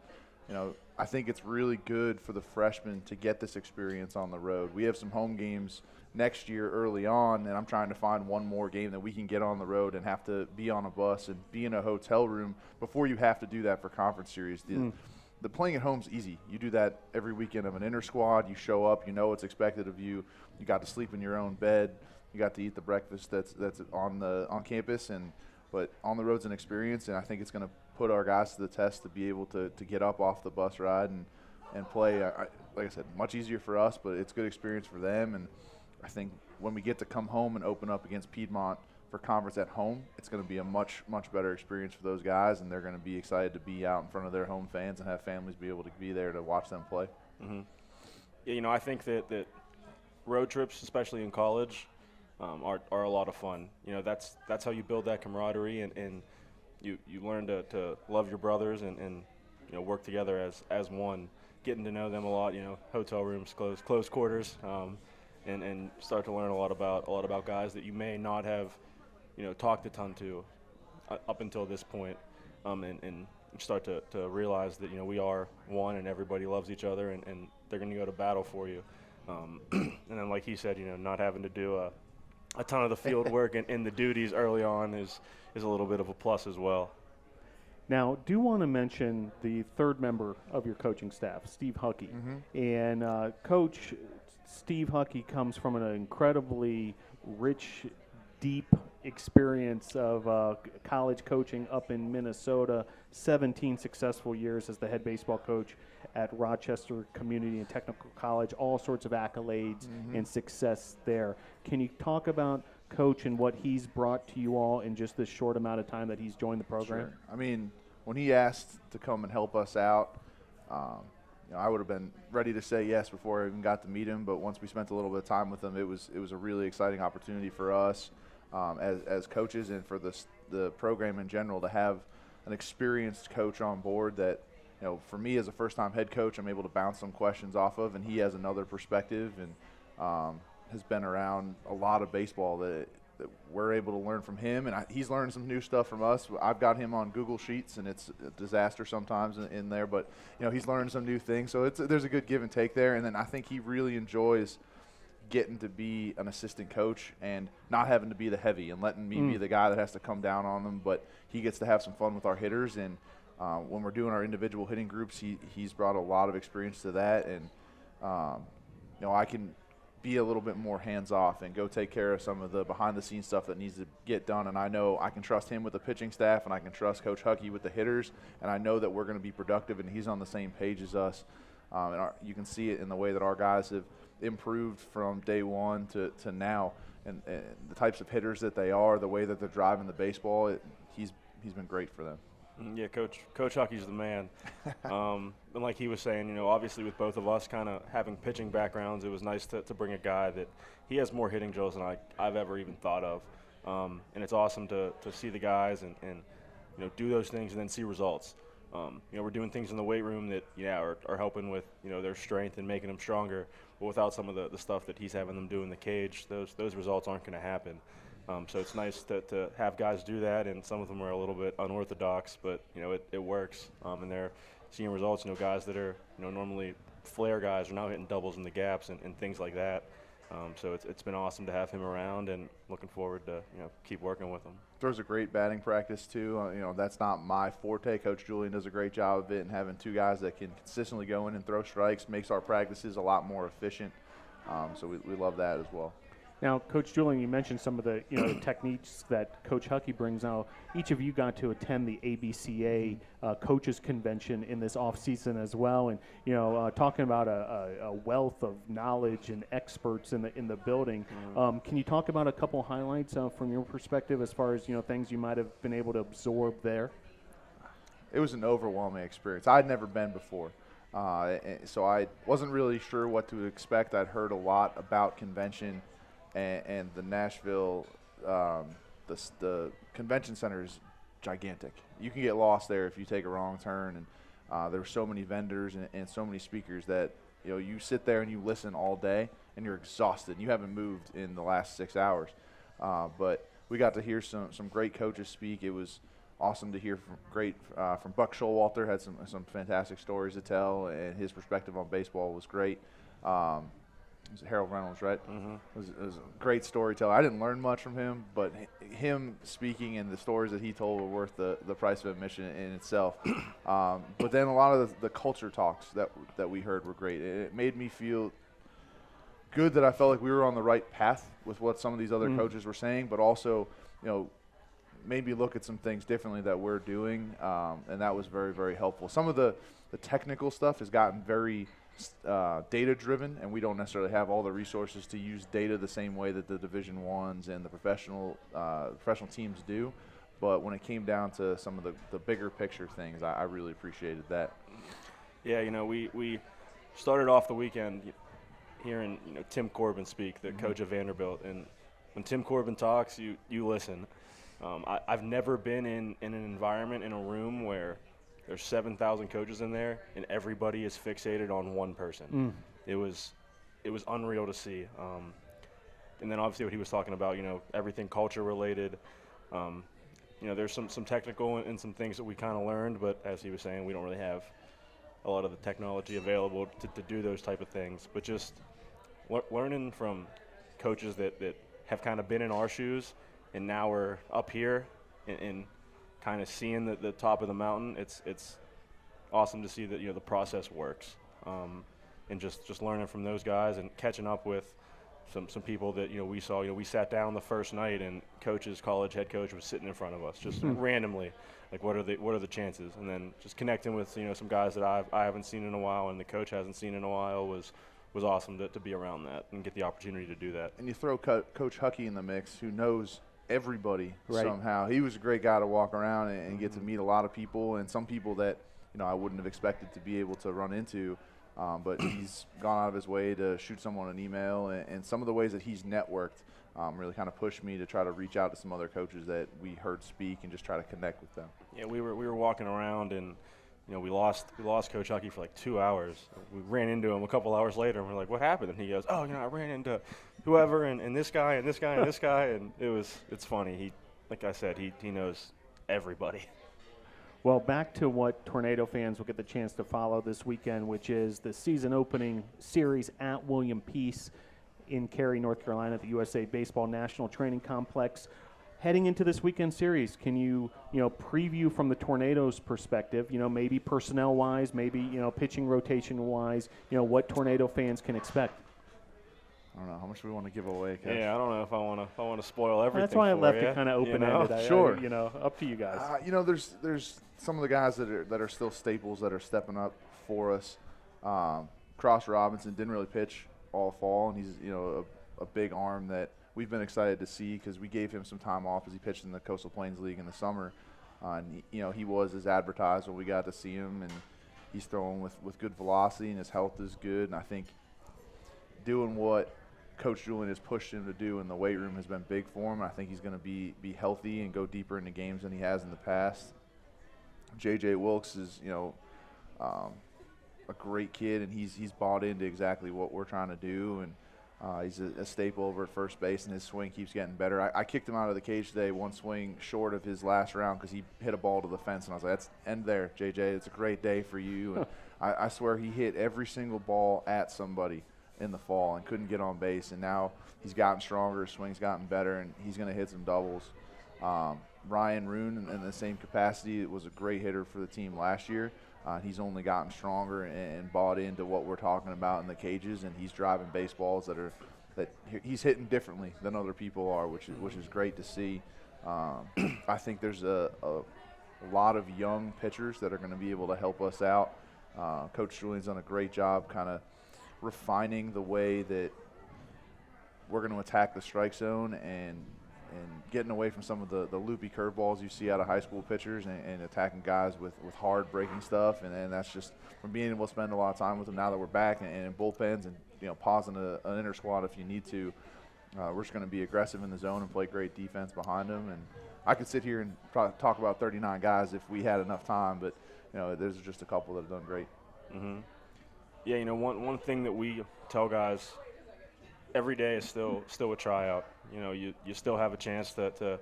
I think it's really good for the freshmen to get this experience on the road. We have some home games next year early on, and I'm trying to find one more game that we can get on the road and have to be on a bus and be in a hotel room before you have to do that for conference series. The playing at home's easy. You do that every weekend of an inter squad. You show up. You know what's expected of you. You got to sleep in your own bed. You got to eat the breakfast that's on campus. But on the road's an experience, and I think it's going to put our guys to the test to be able to get up off the bus ride and play. Like I said, much easier for us, but it's good experience for them. And I think when we get to come home and open up against Piedmont for conference at home, it's going to be a much, much better experience for those guys, and they're going to be excited to be out in front of their home fans and have families be able to be there to watch them play. Mm-hmm. Yeah, I think that road trips, especially in college, are a lot of fun. That's how you build that camaraderie, and you learn to love your brothers and work together as one, getting to know them a lot. Hotel rooms, close quarters, and start to learn a lot about guys that you may not have talked a ton to up until this point, and start to realize that we are one and everybody loves each other, and they're going to go to battle for you. And then, like he said, not having to do a ton of the field work and the duties early on is a little bit of a plus as well. Now, do want to mention the third member of your coaching staff, Steve Huckey. Mm-hmm. And Coach Steve Huckey comes from an incredibly rich, deep experience of college coaching up in Minnesota, 17 successful years as the head baseball coach at Rochester Community and Technical College, all sorts of accolades and success there. Can you talk about Coach and what he's brought to you all in just this short amount of time that he's joined the program? Sure. I mean, when he asked to come and help us out, I would have been ready to say yes before I even got to meet him, but once we spent a little bit of time with him, it was a really exciting opportunity for us as coaches and for the program in general to have an experienced coach on board that, for me as a first-time head coach, I'm able to bounce some questions off of, and he has another perspective and has been around a lot of baseball that we're able to learn from him, and he's learned some new stuff from us. I've got him on Google Sheets, and it's a disaster sometimes in there, but he's learned some new things, so there's a good give and take there. And then I think he really enjoys getting to be an assistant coach and not having to be the heavy and letting me be the guy that has to come down on them, but he gets to have some fun with our hitters. And when we're doing our individual hitting groups, he's brought a lot of experience to that, and I can be a little bit more hands-off and go take care of some of the behind-the-scenes stuff that needs to get done. And I know I can trust him with the pitching staff, and I can trust Coach Huckey with the hitters, and I know that we're going to be productive, and he's on the same page as us. And you can see it in the way that our guys have improved from day one to now, and the types of hitters that they are, the way that they're driving the baseball. He's been great for them. Yeah, Coach Huckey's the man. And like he was saying, obviously with both of us kind of having pitching backgrounds, it was nice to bring a guy that he has more hitting drills than I've ever even thought of. And it's awesome to see the guys and do those things and then see results. We're doing things in the weight room that are helping with their strength and making them stronger. But without some of the stuff that he's having them do in the cage, those results aren't going to happen. So it's nice to have guys do that, and some of them are a little bit unorthodox, but it works, and they're seeing results. Guys that are normally flare guys are now hitting doubles in the gaps and things like that. So it's been awesome to have him around, and looking forward to keep working with him. Throws a great batting practice too. That's not my forte. Coach Julian does a great job of it, and having two guys that can consistently go in and throw strikes makes our practices a lot more efficient. So we love that as well. Now, Coach Julian, you mentioned some of the the techniques that Coach Huckey brings out. Each of you got to attend the ABCA coaches convention in this off season as well, and talking about a wealth of knowledge and experts in the building. Can you talk about a couple highlights from your perspective as far as things you might have been able to absorb there? It was an overwhelming experience. I'd never been before. So I wasn't really sure what to expect. I'd heard a lot about convention. And the Nashville, the convention center is gigantic. You can get lost there if you take a wrong turn. And there were so many vendors and so many speakers that you sit there and you listen all day and you're exhausted. You haven't moved in the last 6 hours. But we got to hear some great coaches speak. It was awesome to hear from Buck Showalter. Had some fantastic stories to tell, and his perspective on baseball was great. Was it Harold Reynolds, right? Mm-hmm. It was a great storyteller. I didn't learn much from him, but him speaking and the stories that he told were worth the price of admission in itself. But then a lot of the culture talks that we heard were great. It made me feel good that I felt like we were on the right path with what some of these other coaches were saying, but also, made me look at some things differently that we're doing, and that was very, very helpful. Some of the technical stuff has gotten very data driven, and we don't necessarily have all the resources to use data the same way that the Division I's and the professional teams do. But when it came down to some of the bigger picture things, I really appreciated that. Yeah, we started off the weekend hearing Tim Corbin speak, the coach of Vanderbilt, and when Tim Corbin talks, you listen. I've never been in an environment, in a room where there's 7,000 coaches in there, and everybody is fixated on one person. It was unreal to see. And then obviously what he was talking about, everything culture related. There's some technical and some things that we kind of learned, but as he was saying, we don't really have a lot of the technology available to do those type of things. But just learning from coaches that have kind of been in our shoes, and now we're up here and kind of seeing the top of the mountain. It's awesome to see that the process works, and just learning from those guys and catching up with some people that we saw. We sat down the first night, and college head coach was sitting in front of us just randomly. Like, what are the chances? And then just connecting with some guys that I haven't seen in a while, and the coach hasn't seen in a while was awesome to be around that and get the opportunity to do that. And you throw Coach Huckey in the mix, who knows everybody somehow. He was a great guy to walk around and get to meet a lot of people, and some people that I wouldn't have expected to be able to run into. But he's gone out of his way to shoot someone an email, and some of the ways that he's networked really kind of pushed me to try to reach out to some other coaches that we heard speak and just try to connect with them. Yeah, we were walking around, and we lost Coach Huckey for like 2 hours. We ran into him a couple hours later, and we're like, "What happened?" And he goes, "Oh, I ran into whoever and this guy and this guy and this guy," and it's funny. He, like I said, he knows everybody. Well, back to what Tornado fans will get the chance to follow this weekend, which is the season opening series at William Peace in Cary, North Carolina, at the USA Baseball National Training Complex. Heading into this weekend series, can you preview from the Tornadoes' perspective, maybe personnel-wise, maybe, pitching rotation-wise, what Tornado fans can expect? I don't know. How much do we want to give away, Coach? Yeah, I don't know if I want to spoil everything. That's why I left it kind of open-ended. Sure. Up to you guys. There's some of the guys that are still staples that are stepping up for us. Cross Robinson didn't really pitch all fall, and he's a big arm that we've been excited to see because we gave him some time off as he pitched in the Coastal Plains League in the summer. And he was as advertised when we got to see him, and he's throwing with good velocity, and his health is good. And I think doing what Coach Julian has pushed him to do in the weight room has been big for him. I think he's going to be healthy and go deeper into games than he has in the past. J.J. Wilkes is, a great kid, and he's bought into exactly what we're trying to do, and he's a staple over at first base, and his swing keeps getting better. I kicked him out of the cage today, one swing short of his last round because he hit a ball to the fence, and I was like, that's end there, JJ. It's a great day for you. And I swear he hit every single ball at somebody in the fall and couldn't get on base, and now he's gotten stronger, his swing's gotten better, and he's going to hit some doubles. Ryan Roon, in the same capacity, was a great hitter for the team last year. He's only gotten stronger and bought into what we're talking about in the cages, and he's driving baseballs that he's hitting differently than other people are, which is great to see. I think there's a lot of young pitchers that are going to be able to help us out. Coach Julian's done a great job kind of refining the way that we're going to attack the strike zone and getting away from some of the loopy curveballs you see out of high school pitchers and attacking guys with hard breaking stuff. And that's just from being able to spend a lot of time with them now that we're back and in bullpens and, pausing an inner squad if you need to. We're just going to be aggressive in the zone and play great defense behind them. And I could sit here and talk about 39 guys if we had enough time, but, there's just a couple that have done great. Mm-hmm. Yeah, one thing that we tell guys every day is still a tryout. You still have a chance to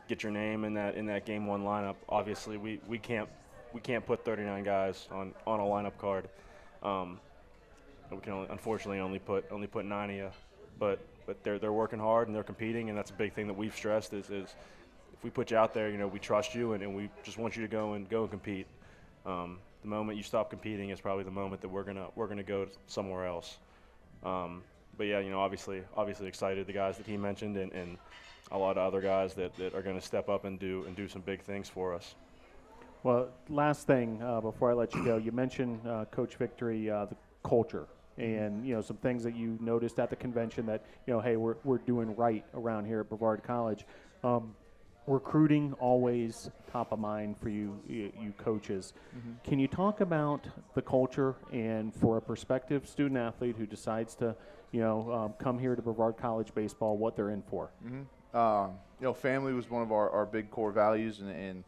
get your name in that game one lineup. Obviously, we can't put 39 guys on a lineup card. We can unfortunately only put 9 of you, but they're working hard and they're competing, and that's a big thing that we've stressed is if we put you out there, we trust you and we just want you to go and compete. The moment you stop competing is probably the moment that we're gonna go somewhere else. But yeah, obviously excited, the guys that he mentioned and a lot of other guys that are going to step up and do some big things for us. Well, last thing before I let you go, you mentioned Coach Victory, the culture, and some things that you noticed at the convention that hey, we're doing right around here at Brevard College. Recruiting always top of mind for you coaches. Mm-hmm. Can you talk about the culture and for a prospective student athlete who decides to come here to Brevard College baseball, what they're in for? Mm-hmm. Family was one of our big core values, and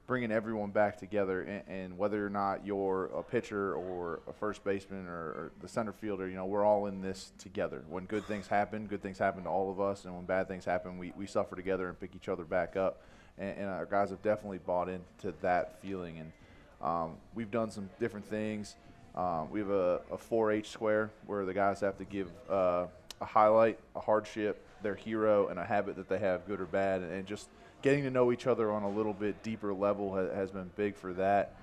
bringing everyone back together, and whether or not you're a pitcher or a first baseman or the center fielder, we're all in this together. When good things happen to all of us, and when bad things happen, we suffer together and pick each other back up. And our guys have definitely bought into that feeling, and we've done some different things. We have a 4-H square where the guys have to give a highlight, a hardship, their hero, and a habit that they have, good or bad, and just getting to know each other on a little bit deeper level has been big for that.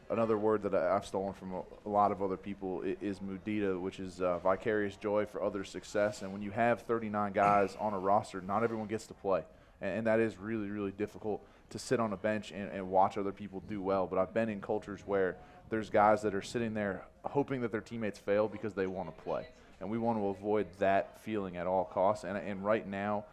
Another word that I've stolen from a lot of other people is mudita, which is vicarious joy for others' success. And when you have 39 guys on a roster, not everyone gets to play. And that is really, really difficult to sit on a bench and watch other people do well. But I've been in cultures where there's guys that are sitting there hoping that their teammates fail because they want to play. And we want to avoid that feeling at all costs. And right now,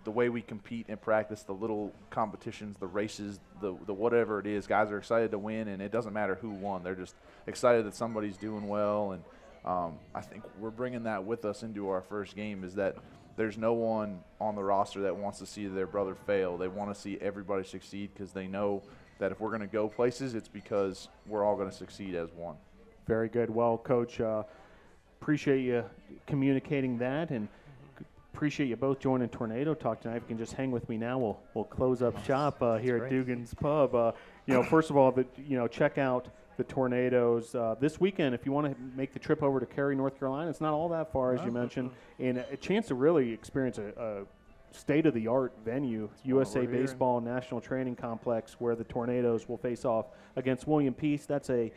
the way we compete and practice, the little competitions, the races, the whatever it is, guys are excited to win, and it doesn't matter who won. They're just excited that somebody's doing well. And I think we're bringing that with us into our first game, is that there's no one on the roster that wants to see their brother fail. They want to see everybody succeed because they know that if we're going to go places, it's because we're all going to succeed as one. Very good. Well, Coach, appreciate you communicating that, and appreciate you both joining Tornado Talk tonight. If you can just hang with me now, we'll close up shop here at Dugan's Pub. First of all, check out the Tornadoes this weekend. If you want to make the trip over to Cary, North Carolina, it's not all that far, as you mentioned, and a chance to really experience a state-of-the-art venue, USA Baseball National Training Complex, where the Tornadoes will face off against William Peace. That's a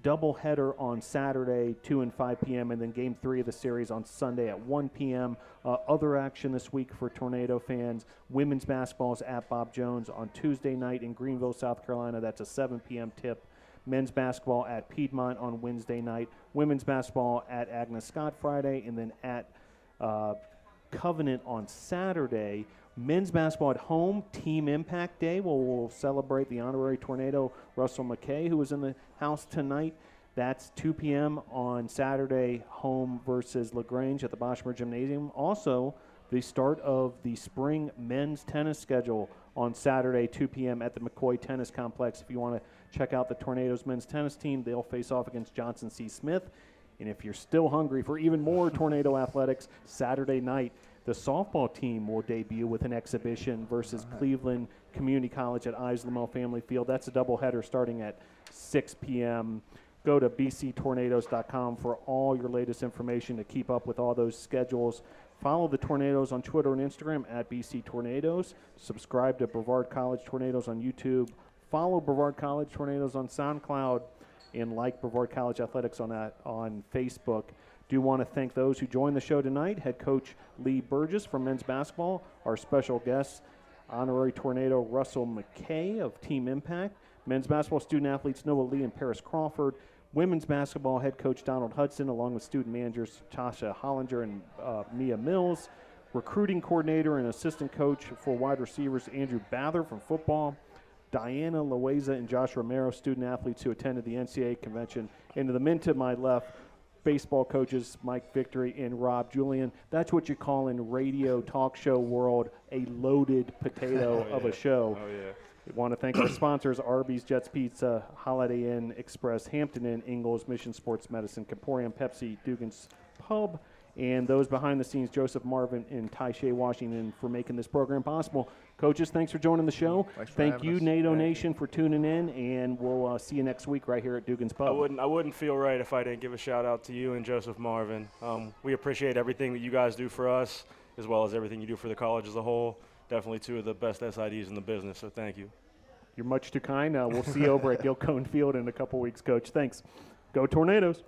doubleheader on Saturday, 2 and 5 p.m., and then Game 3 of the series on Sunday at 1 p.m. Other action this week for Tornado fans: women's basketball is at Bob Jones on Tuesday night in Greenville, South Carolina. That's a 7 p.m. tip. Men's basketball at Piedmont on Wednesday night. Women's basketball at Agnes Scott Friday, and then at Covenant on Saturday. Men's basketball at home, Team Impact Day. We'll celebrate the honorary Tornado Russell McKay, who was in the house tonight. That's 2 p.m. on Saturday, home versus LaGrange at the Boschmer Gymnasium. Also, the start of the spring men's tennis schedule on Saturday, 2 p.m. at the McCoy Tennis Complex. If you want to check out the Tornadoes men's tennis team, they'll face off against Johnson C. Smith. And if you're still hungry for even more Tornado athletics, Saturday night, the softball team will debut with an exhibition versus Cleveland Community College at Ives Lamel Family Field. That's a doubleheader starting at 6 p.m. Go to bctornadoes.com for all your latest information to keep up with all those schedules. Follow the Tornadoes on Twitter and Instagram at BC Tornadoes. Subscribe to Brevard College Tornadoes on YouTube. Follow Brevard College Tornadoes on SoundCloud, and like Brevard College Athletics on Facebook. Do want to thank those who joined the show tonight. Head coach Lee Burgess from men's basketball. Our special guests, honorary Tornado Russell McKay of Team Impact. Men's basketball student athletes Noah Lee and Paris Crawford. Women's basketball head coach Donald Hudson, along with student managers Tasha Hollinger and Mia Mills. Recruiting coordinator and assistant coach for wide receivers Andrew Bather from football. Diana Loaiza and Josh Romero, student athletes who attended the NCAA convention. And to the men to my left, baseball coaches Mike Victory and Rob Julian. That's what you call in radio talk show world a loaded potato of a show. Oh, yeah. We want to thank our sponsors, Arby's, Jets Pizza, Holiday Inn Express, Hampton Inn, Ingles, Mission Sports Medicine, Caporium, Pepsi, Dugan's Pub, and those behind the scenes, Joseph Marvin and Ty Shea Washington, for making this program possible. Coaches, thanks for joining the show. Thank you, NATO Nation, for tuning in, and we'll see you next week right here at Dugan's Pub. I wouldn't feel right if I didn't give a shout out to you and Joseph Marvin. We appreciate everything that you guys do for us, as well as everything you do for the college as a whole. Definitely two of the best SIDs in the business, so thank you. You're much too kind. We'll see you over at Gilcone Field in a couple weeks, Coach. Thanks. Go Tornadoes.